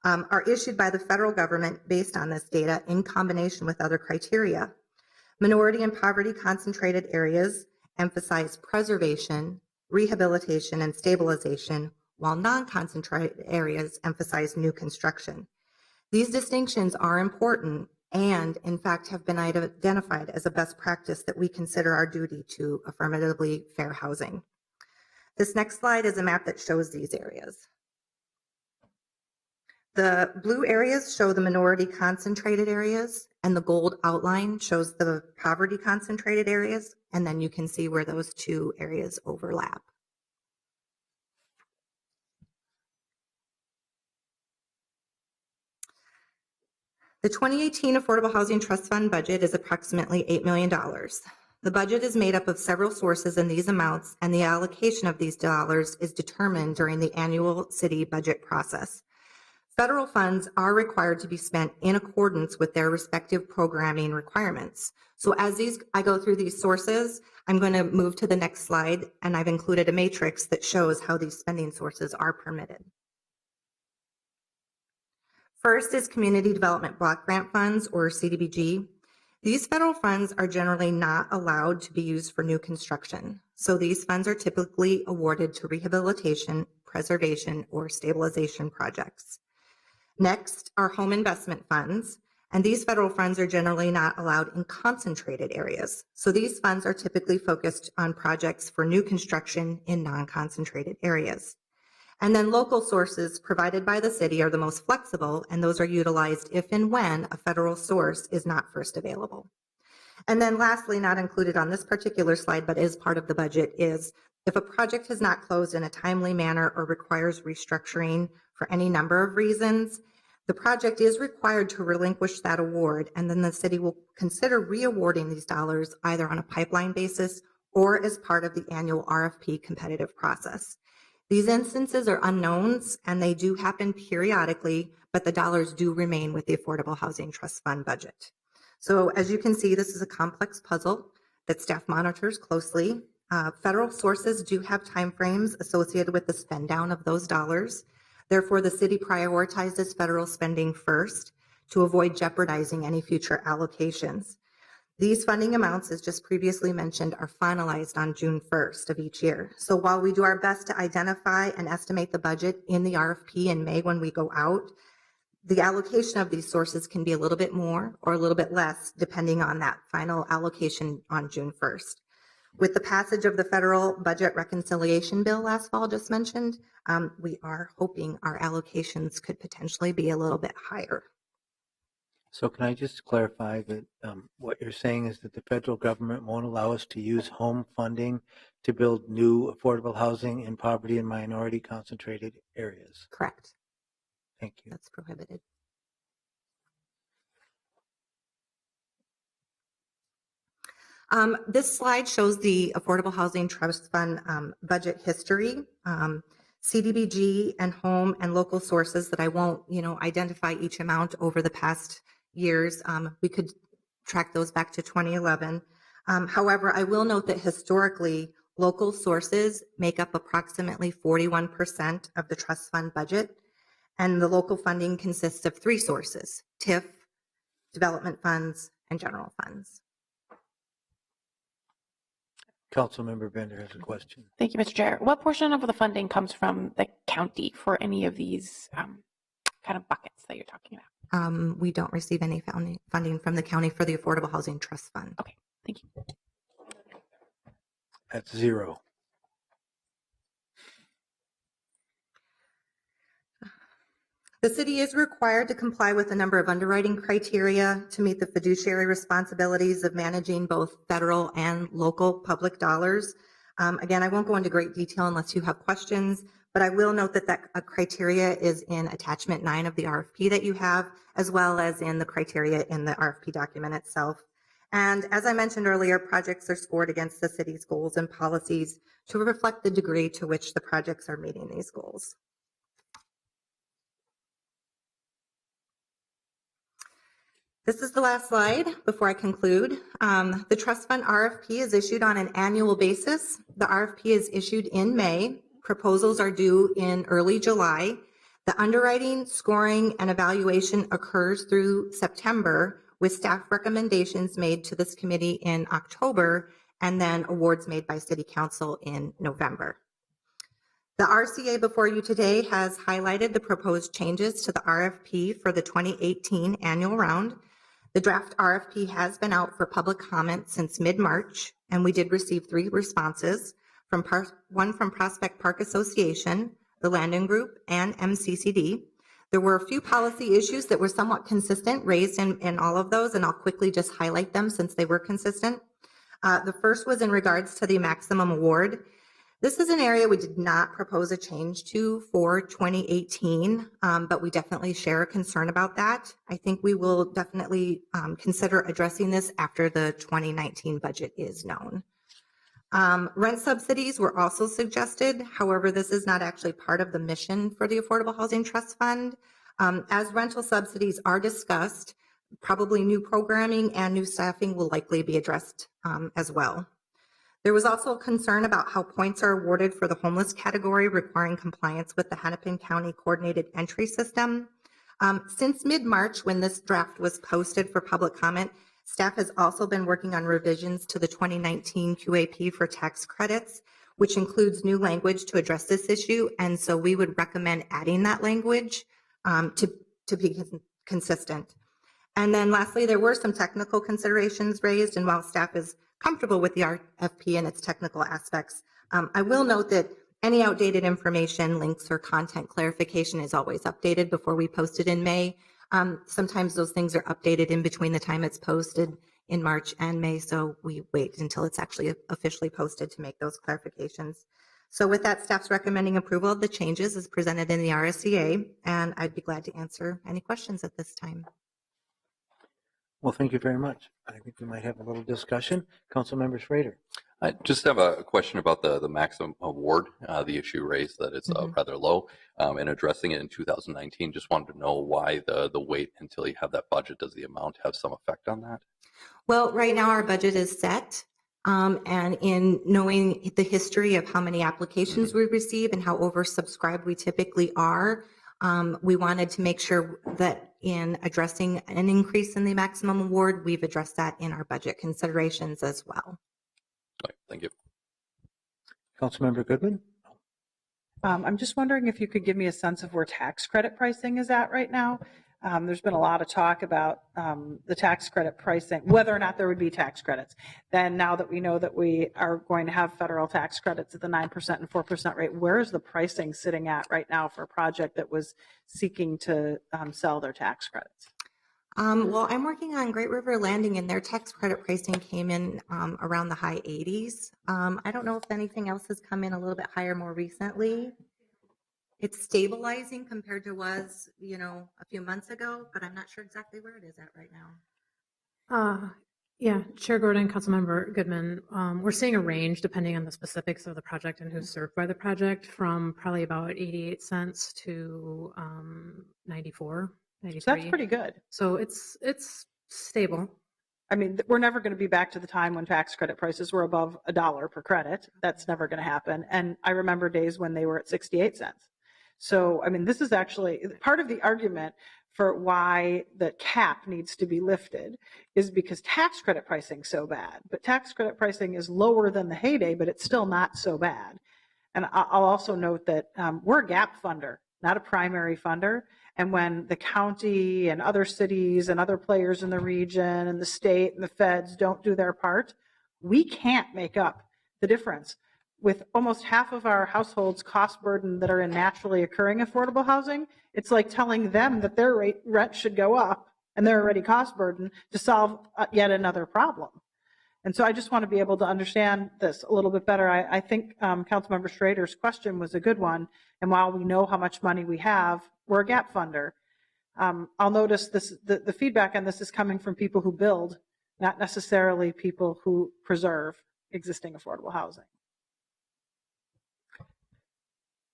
are issued by the federal government based on this data in combination with other criteria. Minority and poverty concentrated areas emphasize preservation, rehabilitation, and stabilization, while non-concentrated areas emphasize new construction. These distinctions are important and, in fact, have been identified as a best practice that we consider our duty to affirmatively fair housing. This next slide is a map that shows these areas. The blue areas show the minority concentrated areas, and the gold outline shows the poverty concentrated areas, and then you can see where those two areas overlap. The 2018 Affordable Housing Trust Fund budget is approximately $8 million. The budget is made up of several sources in these amounts, and the allocation of these dollars is determined during the annual city budget process. Federal funds are required to be spent in accordance with their respective programming requirements. So as I go through these sources, I'm going to move to the next slide, and I've included a matrix that shows how these spending sources are permitted. First is Community Development Block Grant Funds, or CDBG. These federal funds are generally not allowed to be used for new construction. So these funds are typically awarded to rehabilitation, preservation, or stabilization projects. Next are home investment funds, and these federal funds are generally not allowed in concentrated areas. So these funds are typically focused on projects for new construction in non-concentrated areas. And then local sources provided by the city are the most flexible, and those are utilized if and when a federal source is not first available. And then lastly, not included on this particular slide, but is part of the budget, is if a project has not closed in a timely manner or requires restructuring for any number of reasons, the project is required to relinquish that award, and then the city will consider re-awarding these dollars either on a pipeline basis or as part of the annual RFP competitive process. These instances are unknowns, and they do happen periodically, but the dollars do remain with the Affordable Housing Trust Fund budget. So as you can see, this is a complex puzzle that staff monitors closely. Federal sources do have timeframes associated with the spend down of those dollars. Therefore, the city prioritizes federal spending first to avoid jeopardizing any future allocations. These funding amounts, as just previously mentioned, are finalized on June 1st of each year. So while we do our best to identify and estimate the budget in the RFP in May when we go out, the allocation of these sources can be a little bit more or a little bit less depending on that final allocation on June 1st. With the passage of the federal budget reconciliation bill last fall just mentioned, we are hoping our allocations could potentially be a little bit higher. So can I just clarify that what you're saying is that the federal government won't allow us to use home funding to build new affordable housing in poverty and minority concentrated areas? Correct. Thank you. That's prohibited. This slide shows the Affordable Housing Trust Fund budget history. CDBG and home and local sources that I won't, identify each amount over the past years. We could track those back to 2011. However, I will note that historically, local sources make up approximately 41% of the trust fund budget, and the local funding consists of three sources: TIF, development funds, and general funds. Councilmember Bender has a question. Thank you, Mr. Chair. What portion of the funding comes from the county for any of these kind of buckets that you're talking about? We don't receive any funding from the county for the Affordable Housing Trust Fund. Okay, thank you. That's zero. The city is required to comply with a number of underwriting criteria to meet the fiduciary responsibilities of managing both federal and local public dollars. Again, I won't go into great detail unless you have questions, but I will note that criteria is in attachment 9 of the RFP that you have, as well as in the criteria in the RFP document itself. And as I mentioned earlier, projects are scored against the city's goals and policies to reflect the degree to which the projects are meeting these goals. This is the last slide before I conclude. The trust fund RFP is issued on an annual basis. The RFP is issued in May. Proposals are due in early July. The underwriting, scoring, and evaluation occurs through September with staff recommendations made to this committee in October and then awards made by City Council in November. The RCA before you today has highlighted the proposed changes to the RFP for the 2018 annual round. The draft RFP has been out for public comment since mid-March, and we did receive 3 responses, one from Prospect Park Association, the Landon Group, and MCCD. There were a few policy issues that were somewhat consistent raised in all of those, and I'll quickly just highlight them since they were consistent. The first was in regards to the maximum award. This is an area we did not propose a change to for 2018, but we definitely share a concern about that. I think we will definitely consider addressing this after the 2019 budget is known. Rent subsidies were also suggested. However, this is not actually part of the mission for the Affordable Housing Trust Fund. As rental subsidies are discussed, probably new programming and new staffing will likely be addressed as well. There was also a concern about how points are awarded for the homeless category, requiring compliance with the Hennepin County Coordinated Entry System. Since mid-March, when this draft was posted for public comment, staff has also been working on revisions to the 2019 QAP for tax credits, which includes new language to address this issue. And so we would recommend adding that language to be consistent. And then lastly, there were some technical considerations raised, and while staff is comfortable with the RFP and its technical aspects, I will note that any outdated information, links, or content clarification is always updated before we post it in May. Sometimes those things are updated in between the time it's posted in March and May, so we wait until it's actually officially posted to make those clarifications. So with that, staff's recommending approval of the changes as presented in the RSCA, and I'd be glad to answer any questions at this time. Well, thank you very much. I think we might have a little discussion. Councilmember Schrader. I just have a question about the maximum award, the issue raised that it's rather low, and addressing it in 2019. Just wanted to know why the wait until you have that budget. Does the amount have some effect on that? Well, right now our budget is set, and in knowing the history of how many applications we receive and how oversubscribed we typically are, we wanted to make sure that in addressing an increase in the maximum award, we've addressed that in our budget considerations as well. Okay, thank you. Councilmember Goodman. I'm just wondering if you could give me a sense of where tax credit pricing is at right now. There's been a lot of talk about the tax credit pricing, whether or not there would be tax credits. Then now that we know that we are going to have federal tax credits at the 9% and 4% rate, where is the pricing sitting at right now for a project that was seeking to sell their tax credits? Well, I'm working on Great River Landing, and their tax credit pricing came in around the high 80s. I don't know if anything else has come in a little bit higher more recently. It's stabilizing compared to was, a few months ago, but I'm not sure exactly where it is at right now. Yeah, Chair Gordon, Councilmember Goodman, we're seeing a range depending on the specifics of the project and who's served by the project, from probably about 88 cents to 94, 93. So that's pretty good. So it's stable. I mean, we're never going to be back to the time when tax credit prices were above $1 per credit. That's never going to happen. And I remember days when they were at 68 cents. So, I mean, this is actually part of the argument for why the cap needs to be lifted is because tax credit pricing is so bad. But tax credit pricing is lower than the heyday, but it's still not so bad. And I'll also note that we're a gap funder, not a primary funder. And when the county and other cities and other players in the region and the state and the feds don't do their part, we can't make up the difference. With almost half of our households cost burden that are in naturally occurring affordable housing, it's like telling them that their rent should go up and they're already cost burden to solve yet another problem. And so I just want to be able to understand this a little bit better. I think Councilmember Schrader's question was a good one. And while we know how much money we have, we're a gap funder. I'll notice this, the feedback on this is coming from people who build, not necessarily people who preserve existing affordable housing.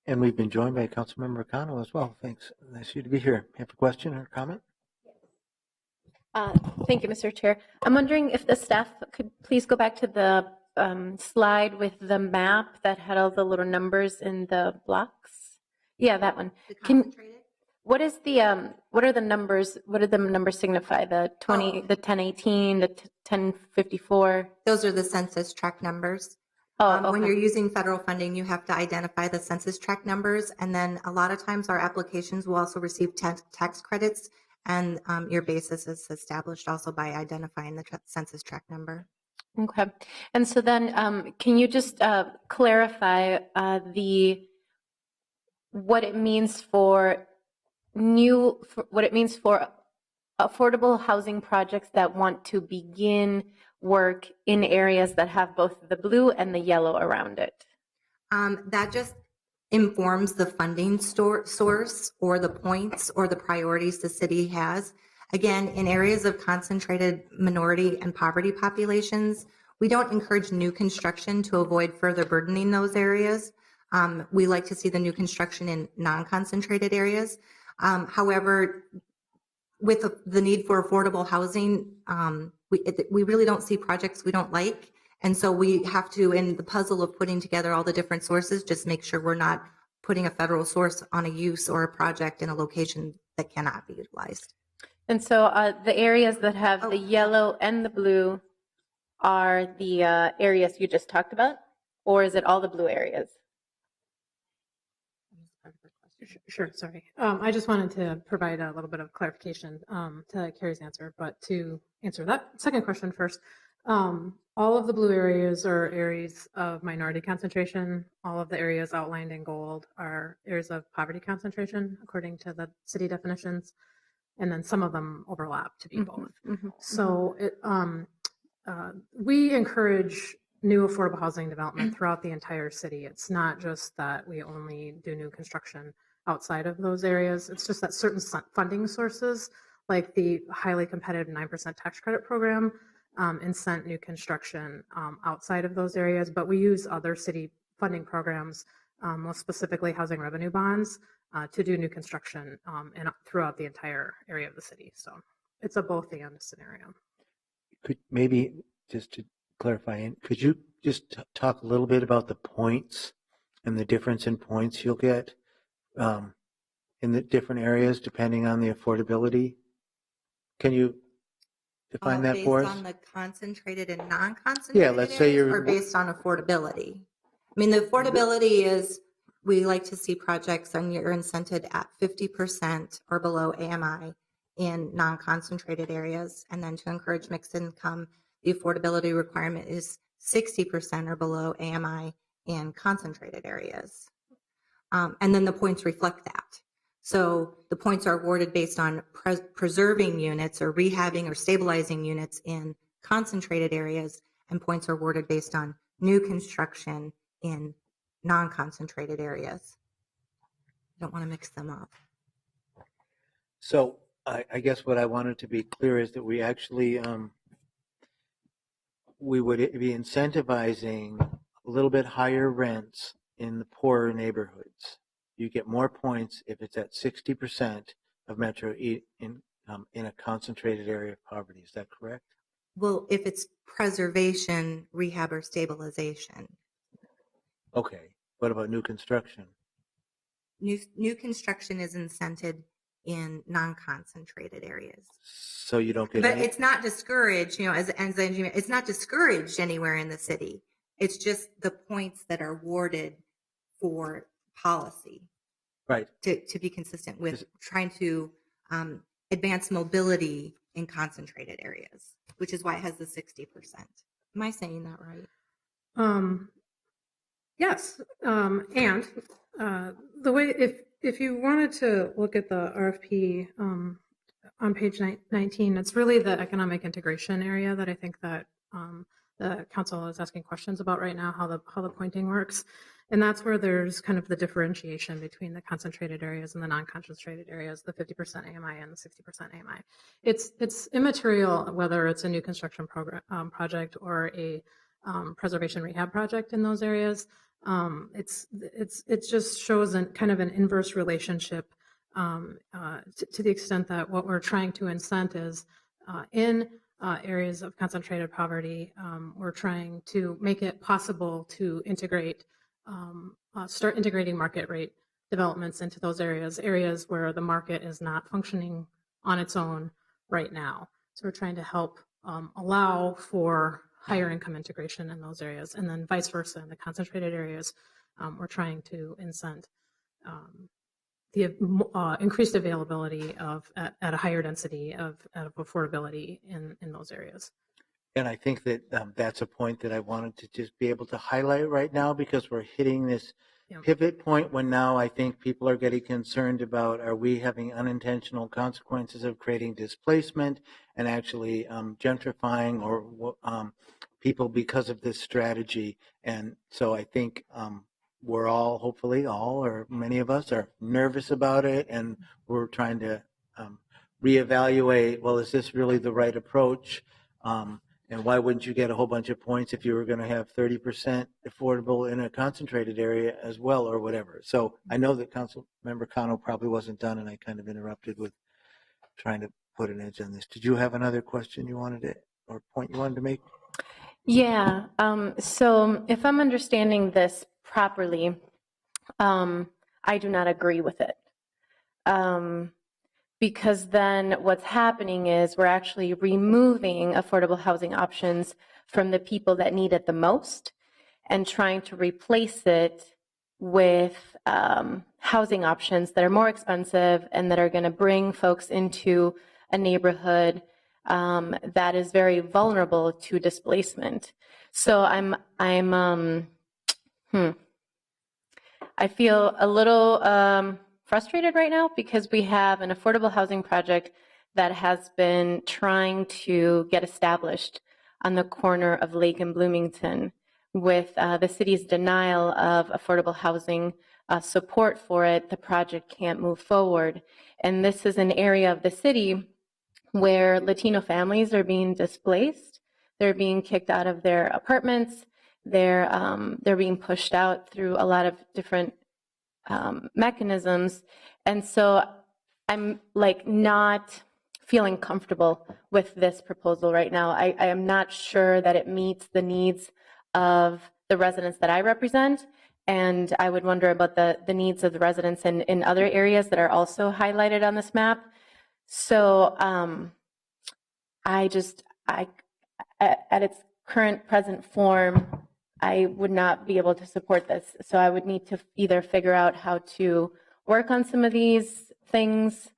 And we've been joined by Councilmember Cano as well. Thanks. Nice of you to be here. Have a question or comment? Thank you, Mr. Chair. I'm wondering if the staff could please go back to the slide with the map that had all the little numbers in the blocks. Yeah, that one. The concentrated? what is the, what are the numbers, what do the numbers signify? The 20, the 1018, the 1054? Those are the census tract numbers. Oh, When okay. you're using federal funding, you have to identify the census tract numbers. And then a lot of times our applications will also receive tax credits. And your basis is established also by identifying the census tract number. Okay. And so then, can you just clarify what it means for what it means for affordable housing projects that want to begin work in areas that have both the blue and the yellow around it? That just informs the funding source or the points or the priorities the city has. Again, in areas of concentrated minority and poverty populations, we don't encourage new construction to avoid further burdening those areas. We like to see the new construction in non-concentrated areas. However, with the need for affordable housing, we really don't see projects we don't like. And so we have to, in the puzzle of putting together all the different sources, just make sure we're not putting a federal source on a use or a project in a location that cannot be utilized. And so the areas that have the yellow and the blue are the areas you just talked about? Or is it all the blue areas? Sure, sorry. I just wanted to provide a little bit of clarification to Carrie's answer, but to answer that second question first, all of the blue areas are areas of minority concentration. All of the areas outlined in gold are areas of poverty concentration, according to the city definitions, and then some of them overlap to be both. So we encourage new affordable housing development throughout the entire city. It's not just that we only do new construction outside of those areas. It's just that certain funding sources, like the highly competitive 9% tax credit program, incent new construction outside of those areas. But we use other city funding programs, most specifically housing revenue bonds, to do new construction and throughout the entire area of the city. So it's a both and scenario. Could maybe just to clarify, could you just talk a little bit about the points and the difference in points you'll get in the different areas depending on the affordability? Can you define that for us? Based on the concentrated and non-concentrated Yeah, let's say areas, you're- or based on affordability? I mean, the affordability is, we like to see projects and you're incented at 50% or below AMI in non-concentrated areas. And then to encourage mixed income, the affordability requirement is 60% or below AMI in concentrated areas. And then the points reflect that. So the points are awarded based on preserving units or rehabbing or stabilizing units in concentrated areas, and points are awarded based on new construction in non-concentrated areas. I don't want to mix them up. So I guess what I wanted to be clear is that we actually, we would be incentivizing a little bit higher rents in the poorer neighborhoods. You get more points if it's at 60% of metro income in a concentrated area of poverty. Is that correct? Well, if it's preservation, rehab, or stabilization. Okay. What about new construction? New construction is incented in non-concentrated areas. So you don't get But any, it's not discouraged, as an engineer, it's not discouraged anywhere in the city. It's just the points that are awarded for policy. right. To be consistent with trying to advance mobility in concentrated areas, which is why it has the 60%. Am I saying that right? Yes, and the way, if you wanted to look at the RFP on page 19, it's really the economic integration area that I think that the council is asking questions about right now, how the pointing works. And that's where there's kind of the differentiation between the concentrated areas and the non-concentrated areas, the 50% AMI and the 60% AMI. It's immaterial whether it's a new construction program project or a preservation rehab project in those areas. It just shows kind of an inverse relationship to the extent that what we're trying to incent is in areas of concentrated poverty, we're trying to make it possible to integrate, start integrating market rate developments into those areas where the market is not functioning on its own right now. So we're trying to help allow for higher income integration in those areas, and then vice versa in the concentrated areas. We're trying to incent the increased availability at a higher density of affordability in those areas. And I think that that's a point that I wanted to just be able to highlight right now, because we're hitting this Yeah. pivot point when now I think people are getting concerned about, are we having unintentional consequences of creating displacement and actually gentrifying or people because of this strategy. And so I think we're all, hopefully all or many of us, are nervous about it, and we're trying to reevaluate, well, is this really the right approach? And why wouldn't you get a whole bunch of points if you were going to have 30% affordable in a concentrated area as well, or whatever? So I know that Councilmember Cano probably wasn't done, and I kind of interrupted with trying to put an edge on this. Did you have another question you wanted to, or point you wanted to make? Yeah. So if I'm understanding this properly, I do not agree with it. Because then what's happening is we're actually removing affordable housing options from the people that need it the most and trying to replace it with housing options that are more expensive and that are going to bring folks into a neighborhood that is very vulnerable to displacement. So I feel a little frustrated right now because we have an affordable housing project that has been trying to get established on the corner of Lake and Bloomington. With the city's denial of affordable housing support for it, the project can't move forward. And this is an area of the city where Latino families are being displaced. They're being kicked out of their apartments. They're being pushed out through a lot of different mechanisms. And so I'm like not feeling comfortable with this proposal right now. I am not sure that it meets the needs of the residents that I represent. And I would wonder about the needs of the residents in other areas that are also highlighted on this map. So at its current present form, I would not be able to support this. So I would need to either figure out how to work on some of these things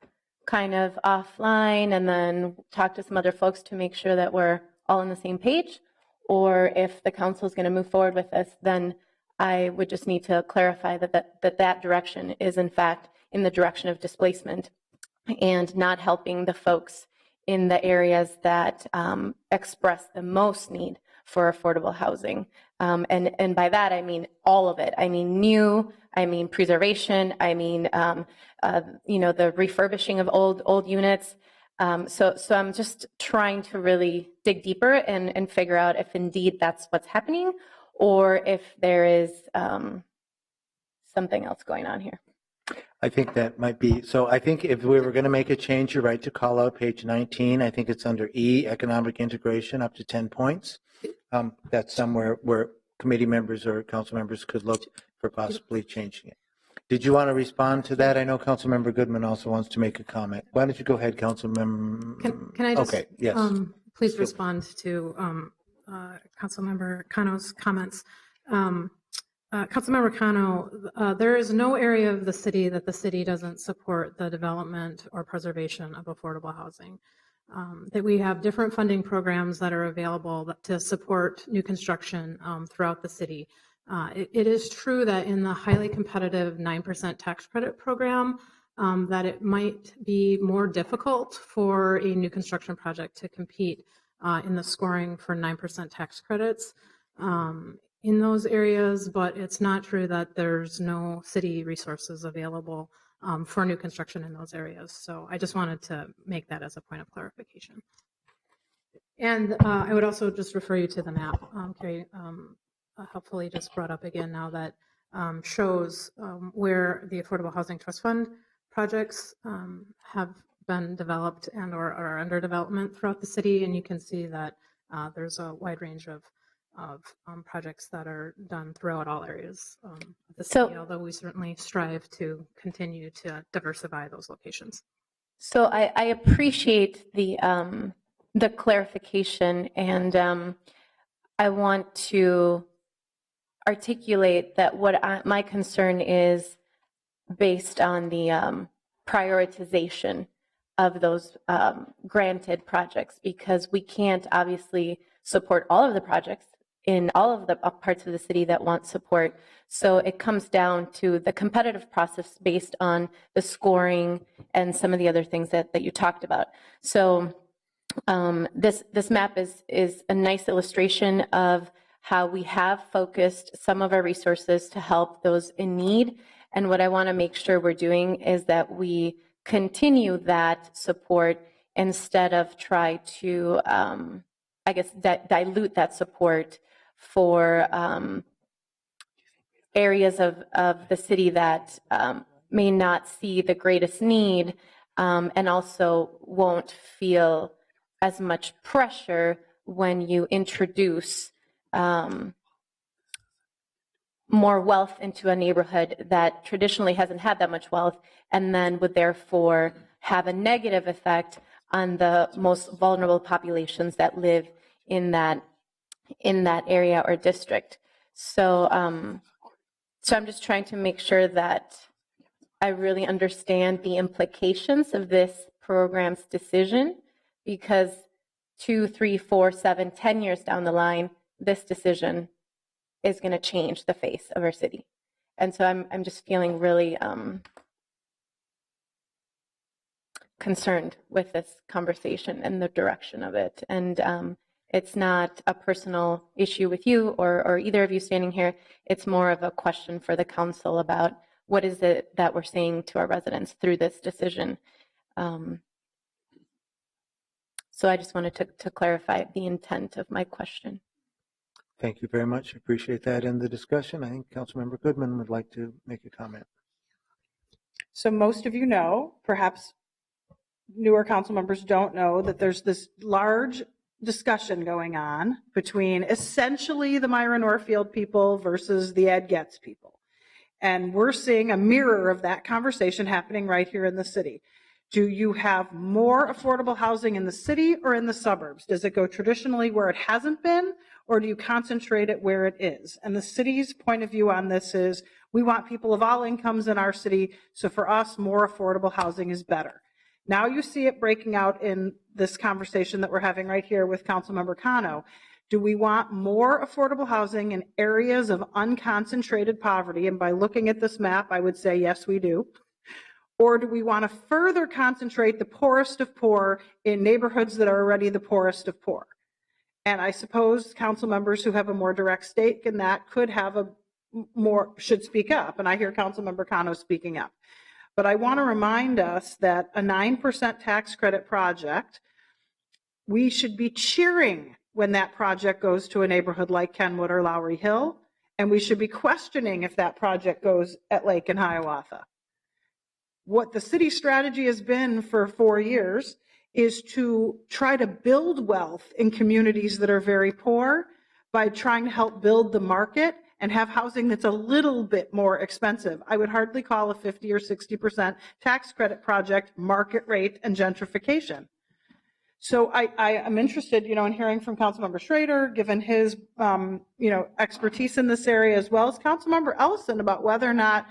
kind of offline and then talk to some other folks to make sure that we're all on the same page. Or if the council is going to move forward with this, then I would just need to clarify that direction is in fact in the direction of displacement and not helping the folks in the areas that express the most need for affordable housing. And by that, I mean all of it. I mean new, I mean preservation, I mean, the refurbishing of old units. So I'm just trying to really dig deeper and figure out if indeed that's what's happening or if there is something else going on here. I think that might be, so I think if we were going to make a change, you're right to call out page 19. I think it's under E, economic integration, up to 10 points. That's somewhere where committee members or council members could look for possibly changing it. Did you want to respond to that? I know Councilmember Goodman also wants to make a comment. Why don't you go ahead, Councilmember? Can I just Okay, yes. please respond to Councilmember Cano's comments? Councilmember Cano, there is no area of the city that the city doesn't support the development or preservation of affordable housing. That we have different funding programs that are available to support new construction throughout the city. It is true that in the highly competitive 9% tax credit program, that it might be more difficult for a new construction project to compete in the scoring for 9% tax credits in those areas, but it's not true that there's no city resources available for new construction in those areas. So I just wanted to make that as a point of clarification. And I would also just refer you to the map, Carrie, helpfully just brought up again now that shows where the Affordable Housing Trust Fund projects have been developed and or are under development throughout the city. And you can see that there's a wide range of of projects that are done throughout all areas of the So- city, although we certainly strive to continue to diversify those locations. So I appreciate the clarification, and I want to articulate that my concern is based on the prioritization of those granted projects, because we can't obviously support all of the projects in all of the parts of the city that want support. So it comes down to the competitive process based on the scoring and some of the other things that you talked about. So this map is a nice illustration of how we have focused some of our resources to help those in need. And what I want to make sure we're doing is that we continue that support instead of try to, I guess, dilute that support for areas of the city that may not see the greatest need, and also won't feel as much pressure when you introduce more wealth into a neighborhood that traditionally hasn't had that much wealth, and then would therefore have a negative effect on the most vulnerable populations that live in that area or district. So so I'm just trying to make sure that I really understand the implications of this program's decision, because 2, 3, 4, 7, 10 years down the line, this decision is going to change the face of our city. And so I'm just feeling really concerned with this conversation and the direction of it. And it's not a personal issue with you or either of you standing here. It's more of a question for the council about what is it that we're saying to our residents through this decision. So I just wanted to clarify the intent of my question. Thank you very much. Appreciate that. In the discussion, I think Councilmember Goodman would like to make a comment. So most of you know, perhaps newer council members don't know, that there's this large discussion going on between essentially the Myron Orfield people versus the Ed Getz people. And we're seeing a mirror of that conversation happening right here in the city. Do you have more affordable housing in the city or in the suburbs? Does it go traditionally where it hasn't been, or do you concentrate it where it is? And the city's point of view on this is we want people of all incomes in our city, so for us, more affordable housing is better. Now you see it breaking out in this conversation that we're having right here with Councilmember Cano. Do we want more affordable housing in areas of unconcentrated poverty? And by looking at this map, I would say, yes, we do. Or do we want to further concentrate the poorest of poor in neighborhoods that are already the poorest of poor? And I suppose council members who have a more direct stake in that could have should speak up. And I hear Councilmember Cano speaking up. But I want to remind us that a 9% tax credit project, we should be cheering when that project goes to a neighborhood like Kenwood or Lowry Hill, and we should be questioning if that project goes at Lake and Hiawatha. What the city strategy has been for 4 years is to try to build wealth in communities that are very poor by trying to help build the market and have housing that's a little bit more expensive. I would hardly call a 50 or 60% tax credit project market rate and gentrification. So I am interested, in hearing from Councilmember Schrader, given his, expertise in this area, as well as Councilmember Ellison, about whether or not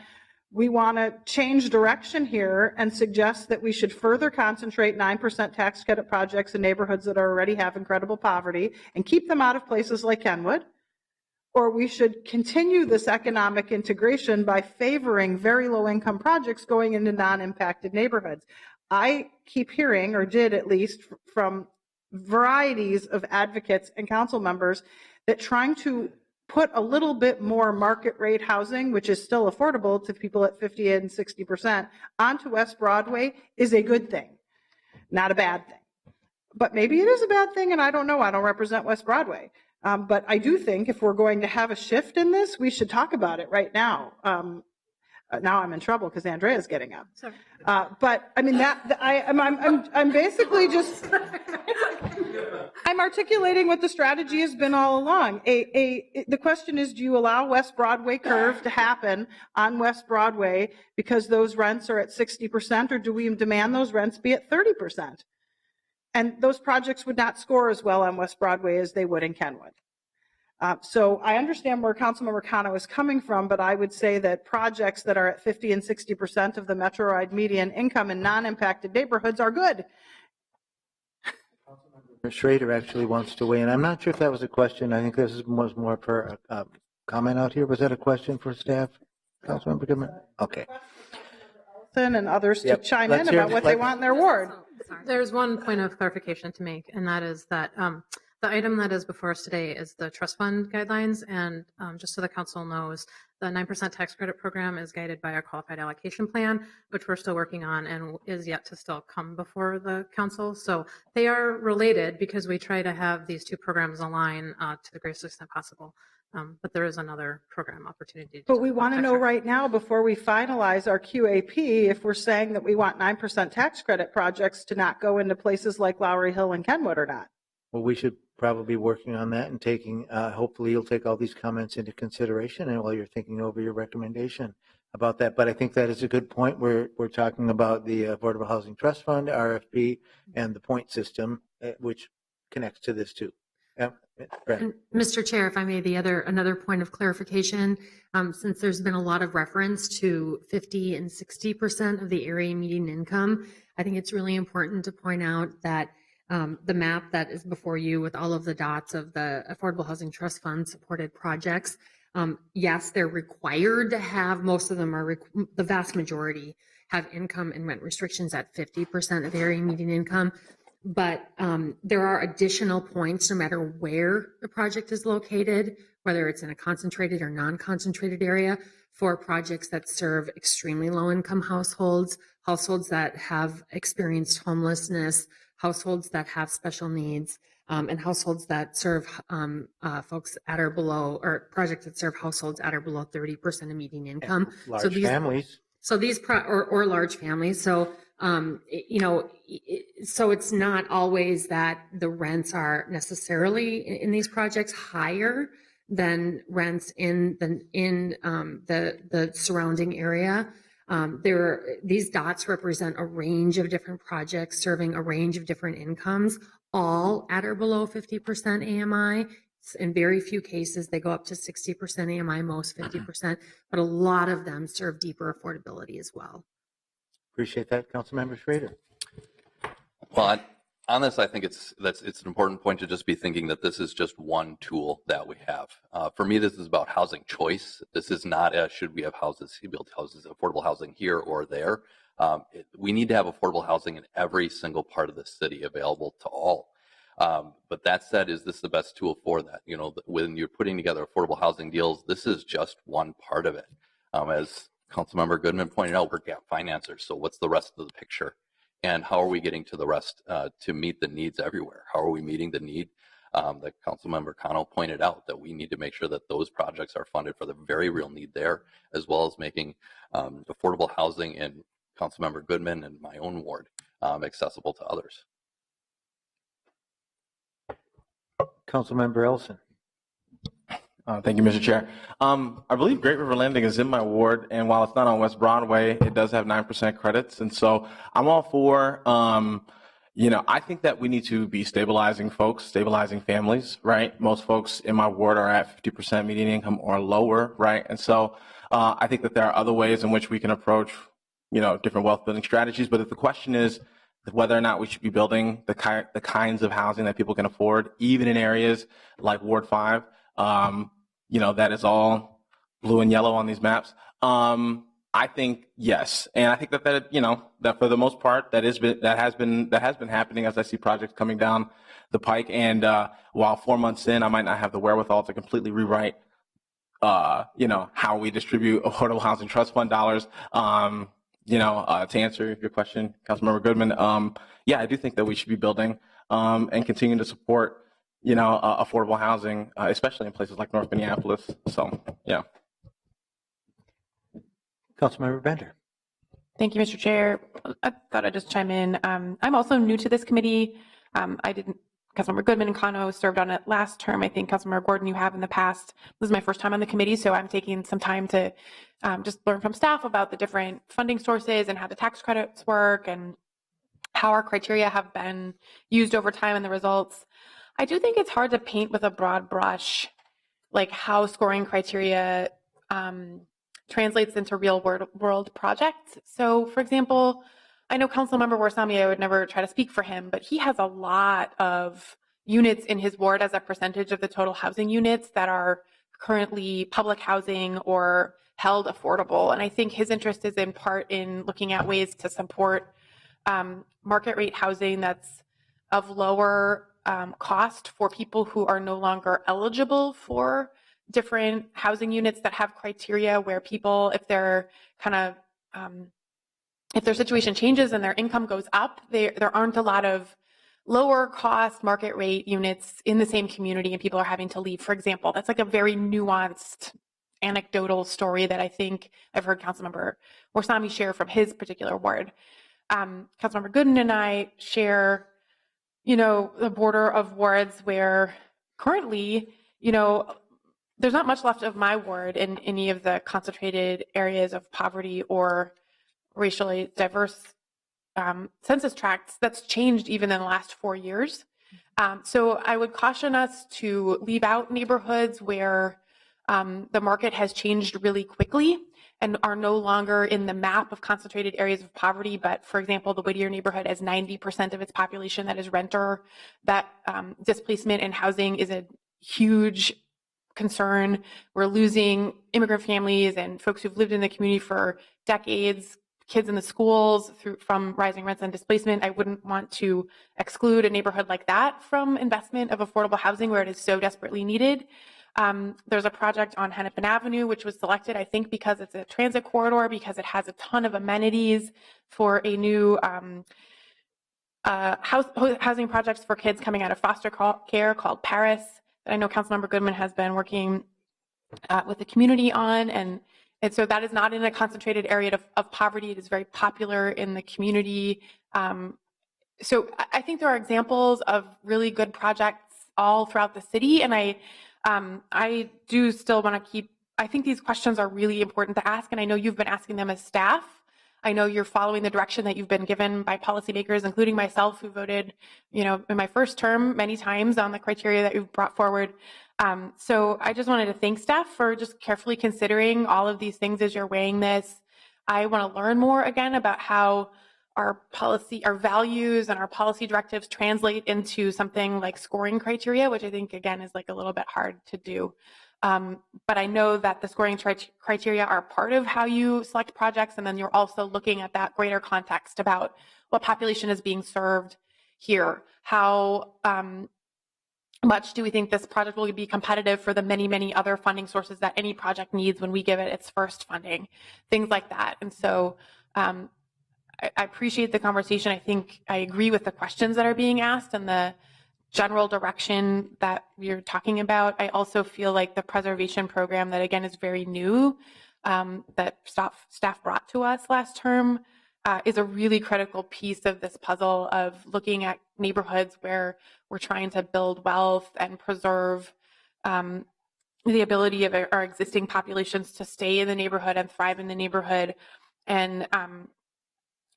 we want to change direction here and suggest that we should further concentrate 9% tax credit projects in neighborhoods that already have incredible poverty and keep them out of places like Kenwood, or we should continue this economic integration by favoring very low-income projects going into non-impacted neighborhoods. I keep hearing, or did at least, from varieties of advocates and council members that trying to put a little bit more market rate housing, which is still affordable to people at 50 and 60%, onto West Broadway is a good thing, not a bad thing. But maybe it is a bad thing, and I don't know. I don't represent West Broadway. But I do think if we're going to have a shift in this, we should talk about it right now. Now I'm in trouble because Andrea's getting up. But I mean, I'm basically just, I'm articulating what the strategy has been all along. The question is, do you allow West Broadway curve to happen on West Broadway because those rents are at 60%, or do we demand those rents be at 30%? And those projects would not score as well on West Broadway as they would in Kenwood. So I understand where Councilmember Cano is coming from, but I would say that projects that are at 50 and 60% of the Metro-wide median income in non-impacted neighborhoods are good. Schrader actually wants to weigh in. I'm not sure if that was a question. I think this was more for a comment out here. Was that a question for staff? Councilmember Goodman? Okay. And others to chime in Let's hear- about what they want in their ward. There's one point of clarification to make, and that is that the item that is before us today is the trust fund guidelines. And just so the council knows, the 9% tax credit program is guided by our qualified allocation plan, which we're still working on and is yet to still come before the council. So they are related because we try to have these two programs align to the greatest extent possible. But there is another program opportunity. But we want to know right now, before we finalize our QAP, if we're saying that we want 9% tax credit projects to not go into places like Lowry Hill and Kenwood or not. Well, we should probably be working on that and taking, hopefully you'll take all these comments into consideration and while you're thinking over your recommendation about that. But I think that is a good point. We're talking about the Affordable Housing Trust Fund, RFP, and the point system, which connects to this too. Yeah. And Mr. Chair, if I may, another point of clarification, since there's been a lot of reference to 50 and 60% of the area median income, I think it's really important to point out that the map that is before you with all of the dots of the Affordable Housing Trust Fund supported projects, yes, they're required to have, most of them are, the vast majority have income and rent restrictions at 50% of area median income. But there are additional points no matter where the project is located, whether it's in a concentrated or non-concentrated area, for projects that serve extremely low-income households, households that have experienced homelessness, households that have special needs, and households that serve folks at or below, or projects that serve households at or below 30% of median income. Large So these families. So these or large families. So so it's not always that the rents are necessarily in these projects higher than rents in the surrounding area. These dots represent a range of different projects serving a range of different incomes, all at or below 50% AMI. In very few cases, they go up to 60% AMI, most 50%, but a lot of them serve deeper affordability as well. Appreciate that, Councilmember Schrader. Well, on this, I think it's an important point to just be thinking that this is just one tool that we have. For me, this is about housing choice. This is not should we have houses, built houses, affordable housing here or there. We need to have affordable housing in every single part of the city available to all. But that said, is this the best tool for that? You know, when you're putting together affordable housing deals, this is just one part of it. As Councilmember Goodman pointed out, we're gap financiers. So what's the rest of the picture? And how are we getting to the rest to meet the needs everywhere? How are we meeting the need that Councilmember Cano pointed out, that we need to make sure that those projects are funded for the very real need there, as well as making affordable housing in Councilmember Goodman and my own ward accessible to others. Councilmember Elson. Thank you, Mr. Chair. I believe Great River Landing is in my ward, and while it's not on West Broadway, it does have 9% credits. And so I'm all for, I think that we need to be stabilizing folks, stabilizing families, right? Most folks in my ward are at 50% median income or lower, right? And so I think that there are other ways in which we can approach, different wealth building strategies. But if the question is whether or not we should be building the kinds of housing that people can afford, even in areas like Ward 5, that is all blue and yellow on these maps. I think yes, and I think that that for the most part that has been happening as I see projects coming down the pike. And while 4 months in, I might not have the wherewithal to completely rewrite, how we distribute affordable housing trust fund dollars. To answer your question, Councilmember Goodman, I do think that we should be building and continue to support affordable housing, especially in places like North Minneapolis. So, yeah. Councilmember Bender. Thank you, Mr. Chair. I thought I'd just chime in. I'm also new to this committee. Councilmember Goodman and Kano served on it last term. I think Councilmember Gordon, you have in the past. This is my first time on the committee, so I'm taking some time to just learn from staff about the different funding sources and how the tax credits work and how our criteria have been used over time and the results. I do think it's hard to paint with a broad brush, like how scoring criteria translates into real world projects. So, for example, I know Councilmember Warsami, I would never try to speak for him, but he has a lot of units in his ward as a percentage of the total housing units that are currently public housing or held affordable. And I think his interest is in part in looking at ways to support market rate housing that's of lower cost for people who are no longer eligible for different housing units that have criteria where people, if they're kind of, if their situation changes and their income goes up, there aren't a lot of lower cost market rate units in the same community and people are having to leave, for example. That's like a very nuanced anecdotal story that I think I've heard Councilmember Warsami share from his particular ward. Councilmember Gooden and I share, the border of wards where currently, there's not much left of my ward in any of the concentrated areas of poverty or racially diverse census tracts. That's changed even in the last 4 years. So I would caution us to leave out neighborhoods where the market has changed really quickly and are no longer in the map of concentrated areas of poverty. But for example, the Whittier neighborhood has 90% of its population that is renter. That displacement in housing is a huge concern. We're losing immigrant families and folks who've lived in the community for decades, kids in the schools from rising rents and displacement. I wouldn't want to exclude a neighborhood like that from investment of affordable housing where it is so desperately needed. There's a project on Hennepin Avenue, which was selected, I think, because it's a transit corridor, because it has a ton of amenities for a new housing projects for kids coming out of foster care called Paris, that I know Councilmember Goodman has been working with the community on. And so that is not in a concentrated area of poverty. It is very popular in the community. So I think there are examples of really good projects all throughout the city. And I do still want to I think these questions are really important to ask. And I know you've been asking them as staff. I know you're following the direction that you've been given by policymakers, including myself, who voted, in my first term many times on the criteria that you've brought forward. So I just wanted to thank staff for just carefully considering all of these things as you're weighing this. I want to learn more again about how our policy, our values and our policy directives translate into something like scoring criteria, which I think, again, is like a little bit hard to do. But I know that the scoring criteria are part of how you select projects, and then you're also looking at that greater context about what population is being served here. How much do we think this project will be competitive for the many, many other funding sources that any project needs when we give it its first funding, things like that. And so I appreciate the conversation. I think I agree with the questions that are being asked and the general direction that you're talking about. I also feel like the preservation program that, again, is very new, that staff brought to us last term, is a really critical piece of this puzzle of looking at neighborhoods where we're trying to build wealth and preserve the ability of our existing populations to stay in the neighborhood and thrive in the neighborhood. And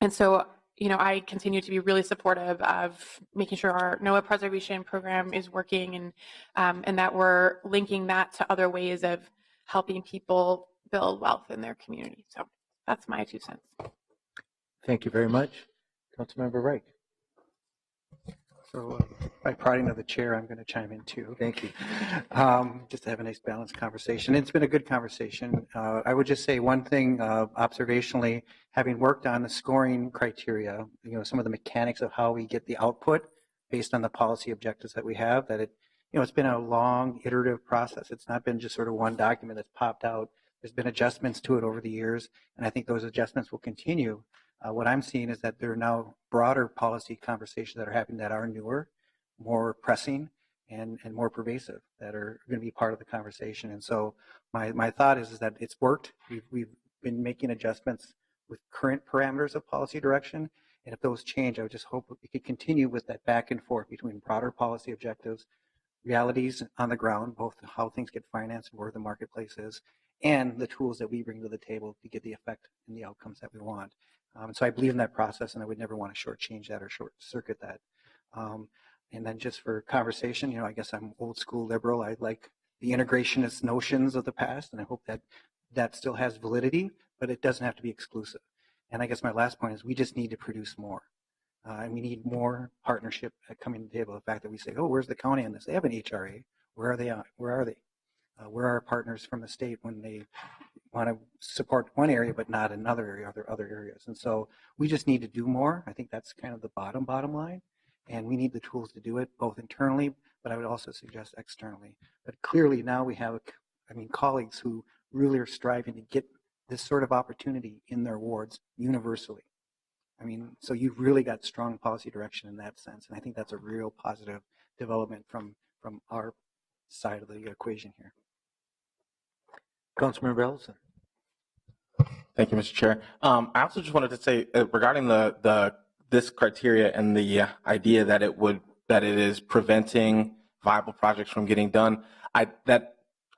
so, I continue to be really supportive of making sure our NOAA preservation program is working and that we're linking that to other ways of helping people build wealth in their community. So that's my 2 cents. Thank you very much. Councilmember Reich. So by prodding of the chair, I'm going to chime in too. Thank you. Just to have a nice balanced conversation. It's been a good conversation. I would just say one thing observationally, having worked on the scoring criteria, some of the mechanics of how we get the output based on the policy objectives that we have, that it's been a long iterative process. It's not been just sort of one document that's popped out. There's been adjustments to it over the years, and I think those adjustments will continue. What I'm seeing is that there are now broader policy conversations that are happening that are newer, more pressing, and more pervasive, that are going to be part of the conversation. And so my thought is that it's worked. We've been making adjustments with current parameters of policy direction. And if those change, I would just hope we could continue with that back and forth between broader policy objectives, realities on the ground, both how things get financed and where the marketplace is, and the tools that we bring to the table to get the effect and the outcomes that we want. So I believe in that process, and I would never want to shortchange that or short circuit that. And then just for conversation, I guess I'm old school liberal. I like the integrationist notions of the past, and I hope that that still has validity, but it doesn't have to be exclusive. And I guess my last point is we just need to produce more. And we need more partnership coming to the table. The fact that we say, oh, where's the county on this? They have an HRA. Where are they on? Where are they? Where are our partners from the state when they want to support one area but not another area, other areas? And so we just need to do more. I think that's kind of the bottom line. And we need the tools to do it, both internally, but I would also suggest externally. But clearly now we have, colleagues who really are striving to get this sort of opportunity in their wards universally. So you've really got strong policy direction in that sense. And I think that's a real positive development from our side of the equation here. Councilmember Ellison. Thank you, Mr. Chair. I also just wanted to say regarding this criteria and the idea that it is preventing viable projects from getting done. I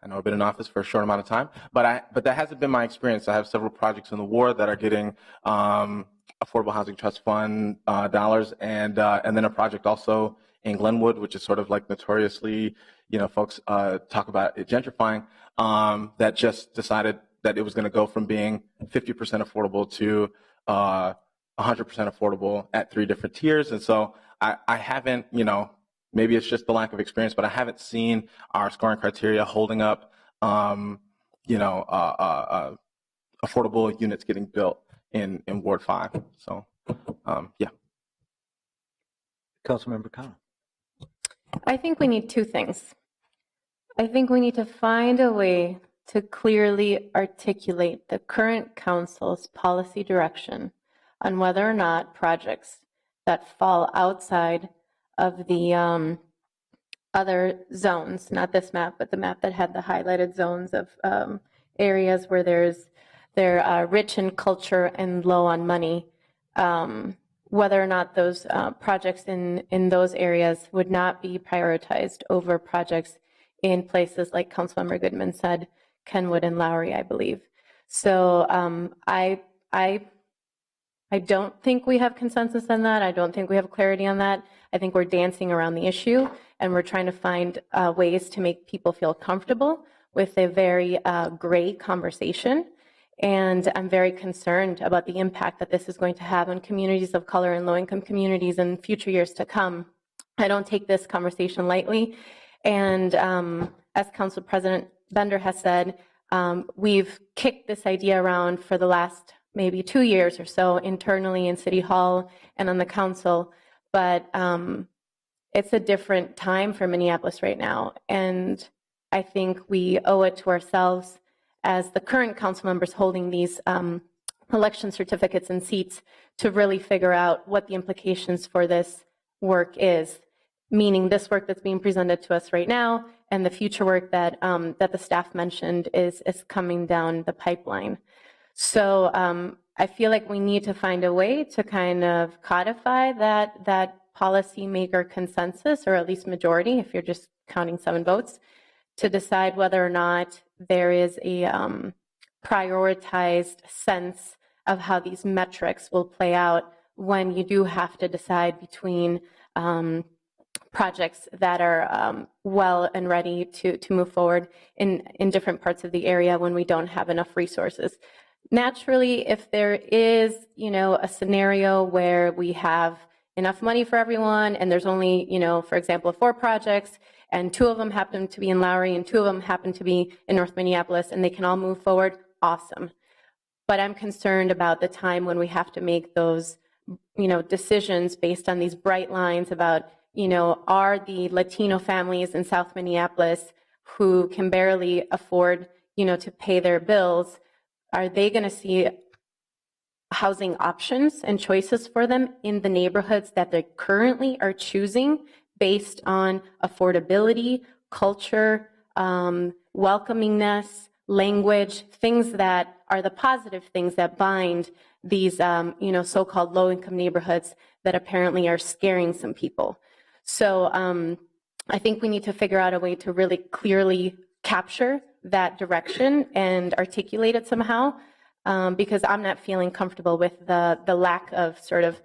know I've been in office for a short amount of time, but that hasn't been my experience. I have several projects in the ward that are getting Affordable Housing Trust Fund dollars, and then a project also in Glenwood, which is sort of like notoriously, folks talk about it gentrifying, that just decided that it was going to go from being 50% affordable to 100% affordable at 3 different tiers. And so I haven't, maybe it's just the lack of experience, but I haven't seen our scoring criteria holding up, affordable units getting built in Ward 5. So, yeah. Councilmember Connell. I think we need 2 things. I think we need to find a way to clearly articulate the current council's policy direction on whether or not projects that fall outside of the other zones, not this map, but the map that had the highlighted zones of areas where they're rich in culture and low on money, whether or not those projects in those areas would not be prioritized over projects in places like Councilmember Goodman said, Kenwood and Lowry, I believe. So I don't think we have consensus on that. I don't think we have clarity on that. I think we're dancing around the issue, and we're trying to find ways to make people feel comfortable with a very gray conversation. And I'm very concerned about the impact that this is going to have on communities of color and low-income communities in future years to come. I don't take this conversation lightly. And as Council President Bender has said, we've kicked this idea around for the last maybe 2 years or so internally in City Hall and on the council. But it's a different time for Minneapolis right now. And I think we owe it to ourselves as the current council members holding these election certificates and seats to really figure out what the implications for this work is, meaning this work that's being presented to us right now and the future work that that the staff mentioned is coming down the pipeline. So I feel like we need to find a way to kind of codify that policymaker consensus, or at least majority, if you're just counting 7 votes, to decide whether or not there is a prioritized sense of how these metrics will play out when you do have to decide between projects that are well and ready to move forward in different parts of the area when we don't have enough resources. Naturally, if there is, a scenario where we have enough money for everyone and there's only, for example, 4 projects and 2 of them happen to be in Lowry and 2 of them happen to be in North Minneapolis and they can all move forward, awesome. But I'm concerned about the time when we have to make those, decisions based on these bright lines about, are the Latino families in South Minneapolis who can barely afford, to pay their bills, are they going to see housing options and choices for them in the neighborhoods that they currently are choosing based on affordability, culture, welcomingness, language, things that are the positive things that bind these, so-called low-income neighborhoods that apparently are scaring some people. So I think we need to figure out a way to really clearly capture that direction and articulate it somehow, because I'm not feeling comfortable with the lack of sort of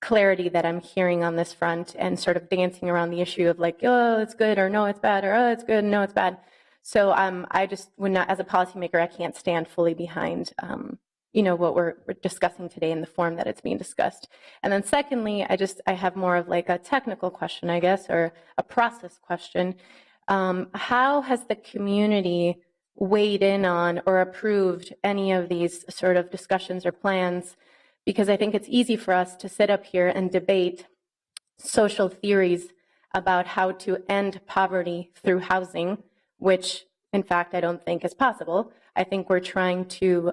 clarity that I'm hearing on this front, and sort of dancing around the issue of like, oh, it's good, or no, it's bad, or oh, it's good, no, it's bad. So I just would not, as a policymaker, I can't stand fully behind what we're discussing today in the form that it's being discussed. And then secondly, I have more of like a technical question, I guess, or a process question. How has the community weighed in on or approved any of these sort of discussions or plans? Because I think it's easy for us to sit up here and debate social theories about how to end poverty through housing, which in fact I don't think is possible. I think we're trying to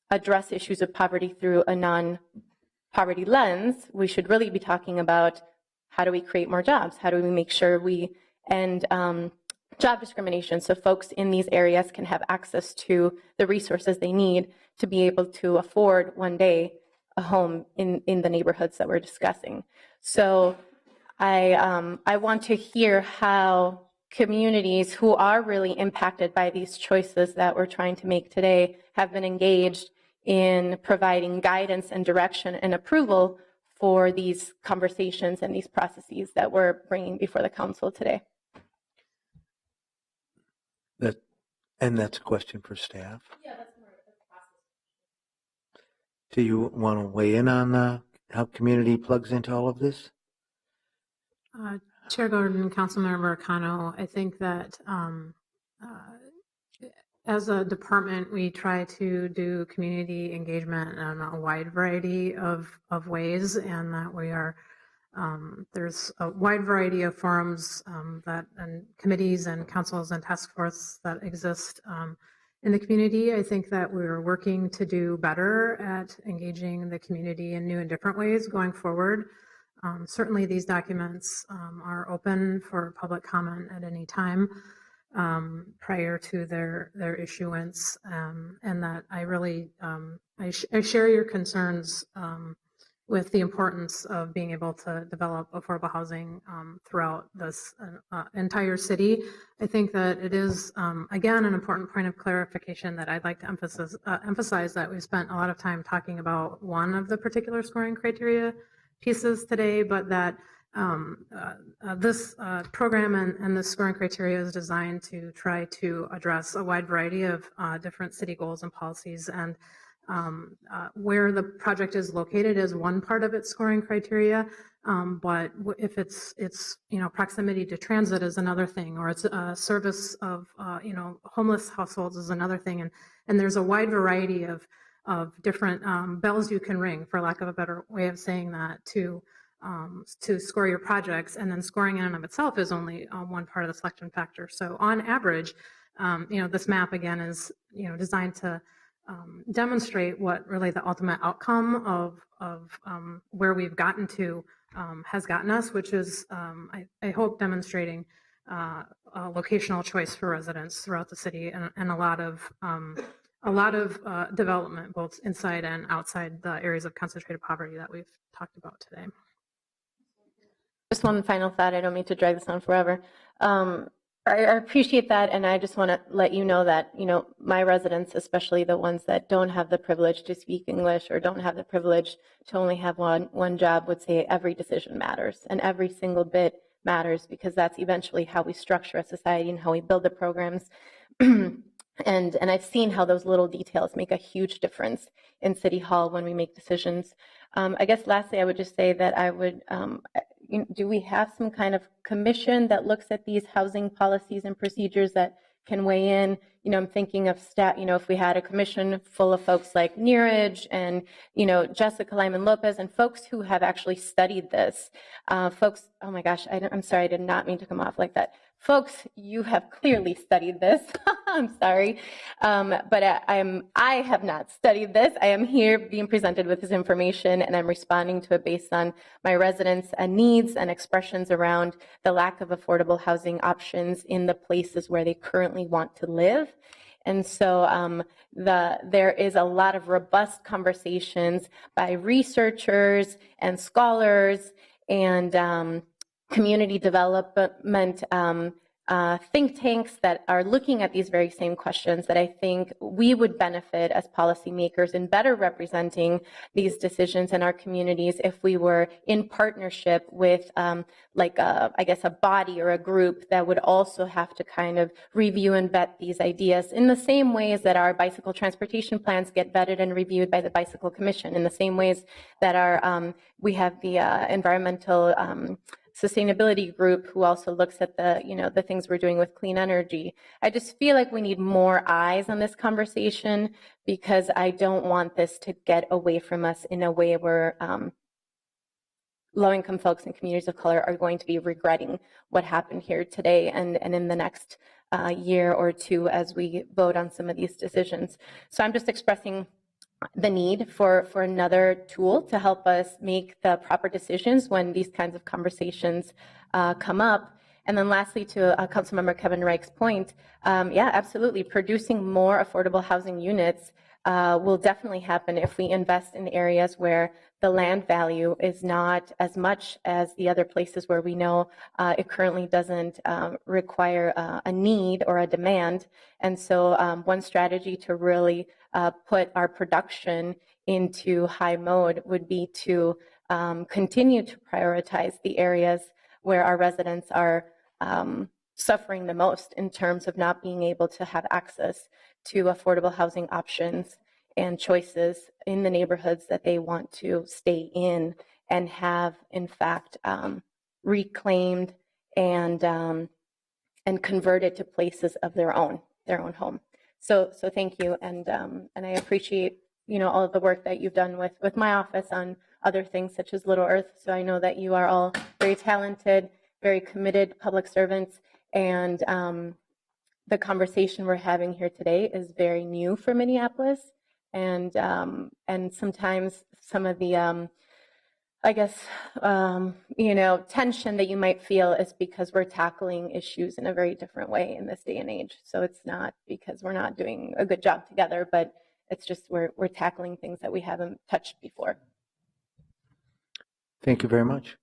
address issues of poverty through a non-poverty lens. We should really be talking about how do we create more jobs? How do we make sure we end job discrimination so folks in these areas can have access to the resources they need to be able to afford one day a home in the neighborhoods that we're discussing. So I want to hear how communities who are really impacted by these choices that we're trying to make today have been engaged in providing guidance and direction and approval for these conversations and these processes that we're bringing before the council today. That's a question for staff. Yeah, that's more of a process. Do you want to weigh in on how community plugs into all of this? Chair Gordon, Councilmember Cano, I think that as a department, we try to do community engagement in a wide variety of ways, and that we are there's a wide variety of forums and committees and councils and task forces that exist in the community. I think that we're working to do better at engaging the community in new and different ways going forward. Certainly these documents are open for public comment at any time prior to their issuance, and that I really I share your concerns with the importance of being able to develop affordable housing throughout this entire city. I think that it is, again, an important point of clarification that I'd like to emphasize that we spent a lot of time talking about one of the particular scoring criteria pieces today, but that this program and the scoring criteria is designed to try to address a wide variety of different city goals and policies, and where the project is located is one part of its scoring criteria, but if it's proximity to transit is another thing, or it's a service of homeless households is another thing, and there's a wide variety of different bells you can ring, for lack of a better way of saying that, to score your projects, and then scoring in and of itself is only one part of the selection factor. So on average, this map again is designed to demonstrate what really the ultimate outcome of where we've gotten to has gotten us, which is, I hope, demonstrating a locational choice for residents throughout the city, and a lot of development, both inside and outside the areas of concentrated poverty that we've talked about today. Just one final thought. I don't mean to drag this on forever. I appreciate that, and I just want to let you know that, my residents, especially the ones that don't have the privilege to speak English or don't have the privilege to only have one job, would say every decision matters, and every single bit matters, because that's eventually how we structure a society and how we build the programs. And I've seen how those little details make a huge difference in City Hall when we make decisions. I guess lastly, I would just say that I would, do we have some kind of commission that looks at these housing policies and procedures that can weigh in? I'm thinking of if we had a commission full of folks like Neeraj and, Jessica Lyman Lopez, and folks who have actually studied this. Folks, oh my gosh, I'm sorry, I did not mean to come off like that. Folks, you have clearly studied this. I'm sorry, but I have not studied this. I am here being presented with this information, and I'm responding to it based on my residents' needs and expressions around the lack of affordable housing options in the places where they currently want to live. And so there is a lot of robust conversations by researchers and scholars and community development think tanks that are looking at these very same questions that I think we would benefit as policymakers in better representing these decisions in our communities if we were in partnership with I guess a body or a group that would also have to kind of review and vet these ideas in the same ways that our bicycle transportation plans get vetted and reviewed by the Bicycle Commission, in the same ways that we have the environmental sustainability group who also looks at the things we're doing with clean energy. I just feel like we need more eyes on this conversation because I don't want this to get away from us in a way where low-income folks and communities of color are going to be regretting what happened here today and in the next year or two as we vote on some of these decisions. So I'm just expressing the need for another tool to help us make the proper decisions when these kinds of conversations come up. And then lastly, to Councilmember Kevin Reich's point, yeah, absolutely. Producing more affordable housing units will definitely happen if we invest in areas where the land value is not as much as the other places where we know it currently doesn't require a need or a demand. And so one strategy to really put our production into high mode would be to continue to prioritize the areas where our residents are suffering the most in terms of not being able to have access to affordable housing options and choices in the neighborhoods that they want to stay in and have, in fact, reclaimed and converted to places of their own home. So thank you, and I appreciate all of the work that you've done with my office on other things such as Little Earth. So I know that you are all very talented, very committed public servants, and the conversation we're having here today is very new for Minneapolis, and sometimes some of the I guess, tension that you might feel is because we're tackling issues in a very different way in this day and age. So it's not because we're not doing a good job together, but it's just we're tackling things that we haven't touched before. Thank you very much.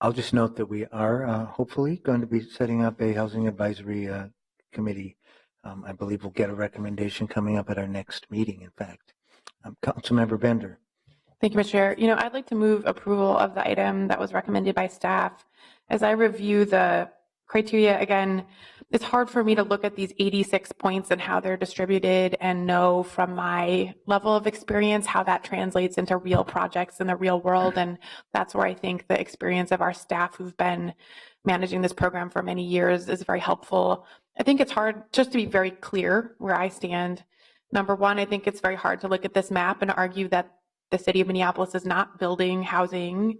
I'll just note that we are hopefully going to be setting up a housing advisory committee. I believe we'll get a recommendation coming up at our next meeting, in fact. Councilmember Bender. Thank you, Mr. Chair. I'd like to move approval of the item that was recommended by staff. As I review the criteria again, it's hard for me to look at these 86 points and how they're distributed and know from my level of experience how that translates into real projects in the real world. And that's where I think the experience of our staff who've been managing this program for many years is very helpful. I think it's hard just to be very clear where I stand. Number one, I think it's very hard to look at this map and argue that the city of Minneapolis is not building housing,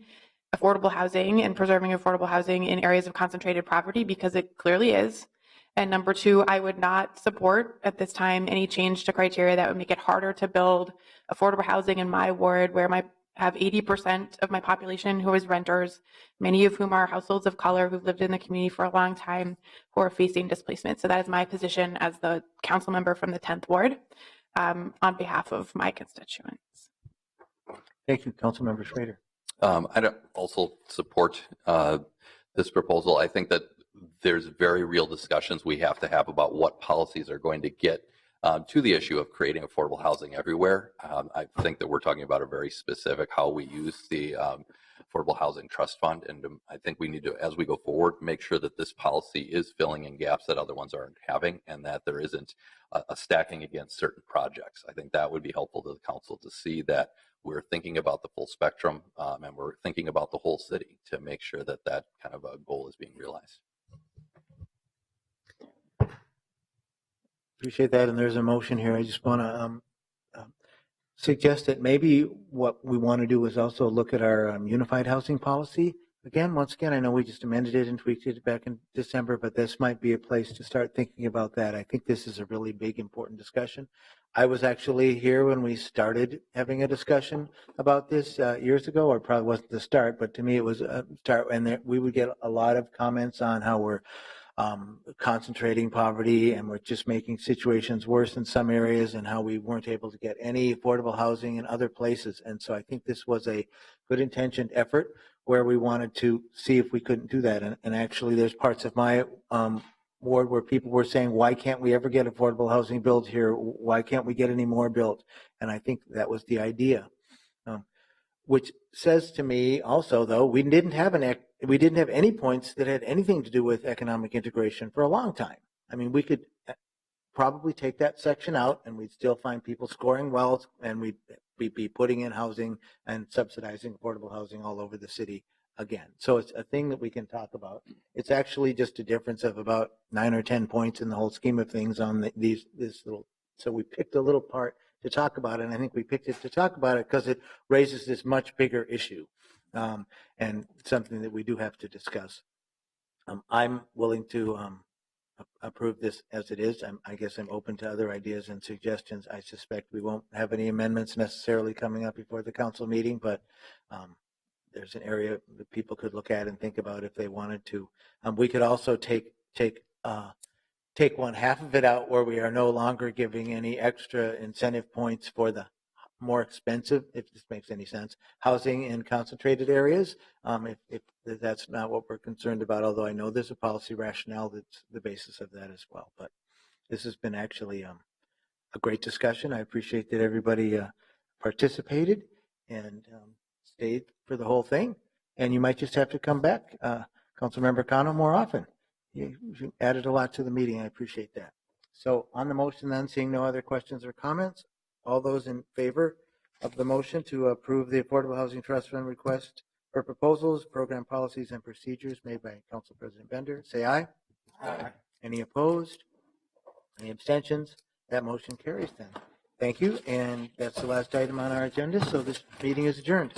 affordable housing, and preserving affordable housing in areas of concentrated poverty, because it clearly is. And number two, I would not support at this time any change to criteria that would make it harder to build affordable housing in my ward, where I have 80% of my population who is renters, many of whom are households of color who've lived in the community for a long time, who are facing displacement. So that is my position as the council member from the 10th ward on behalf of my constituents. Thank you, Councilmember Schrader. I don't also support this proposal. I think that there's very real discussions we have to have about what policies are going to get to the issue of creating affordable housing everywhere. I think that we're talking about a very specific how we use the Affordable Housing Trust Fund, and I think we need to, as we go forward, make sure that this policy is filling in gaps that other ones aren't having, and that there isn't a stacking against certain projects. I think that would be helpful to the council to see that we're thinking about the full spectrum and we're thinking about the whole city to make sure that that kind of a goal is being realized. Appreciate that. And there's a motion here. I just want to suggest that maybe what we want to do is also look at our unified housing policy. Once again, I know we just amended it and tweaked it back in December, but this might be a place to start thinking about that. I think this is a really big, important discussion. I was actually here when we started having a discussion about this years ago, or probably wasn't the start, but to me it was a start, and we would get a lot of comments on how we're concentrating poverty, and we're just making situations worse in some areas, and how we weren't able to get any affordable housing in other places. And so I think this was a good intentioned effort where we wanted to see if we couldn't do that. And actually, there's parts of my ward where people were saying, why can't we ever get affordable housing built here? Why can't we get any more built? And I think that was the idea. Which says to me also, though, we didn't have any points that had anything to do with economic integration for a long time. I mean, we could probably take that section out and we'd still find people scoring well, and we'd be putting in housing and subsidizing affordable housing all over the city again. So it's a thing that we can talk about. It's actually just a difference of about 9 or 10 points in the whole scheme of things on this little. So we picked a little part to talk about it, and I think we picked it to talk about it because it raises this much bigger issue, and something that we do have to discuss. I'm willing to approve this as it is. I guess I'm open to other ideas and suggestions. I suspect we won't have any amendments necessarily coming up before the council meeting, but there's an area that people could look at and think about if they wanted to. We could also take one half of it out where we are no longer giving any extra incentive points for the more expensive, if this makes any sense, housing in concentrated areas. If that's not what we're concerned about, although I know there's a policy rationale that's the basis of that as well. But this has been actually a great discussion. I appreciate that everybody participated and stayed for the whole thing. And you might just have to come back, Councilmember Cano, more often. You added a lot to the meeting. I appreciate that. So on the motion then, seeing no other questions or comments, all those in favor of the motion to approve the Affordable Housing Trust Fund request for proposals, program policies, and procedures made by Council President Bender, say aye. Aye. Any opposed? Any abstentions? That motion carries then. Thank you. And that's the last item on our agenda. So this meeting is adjourned.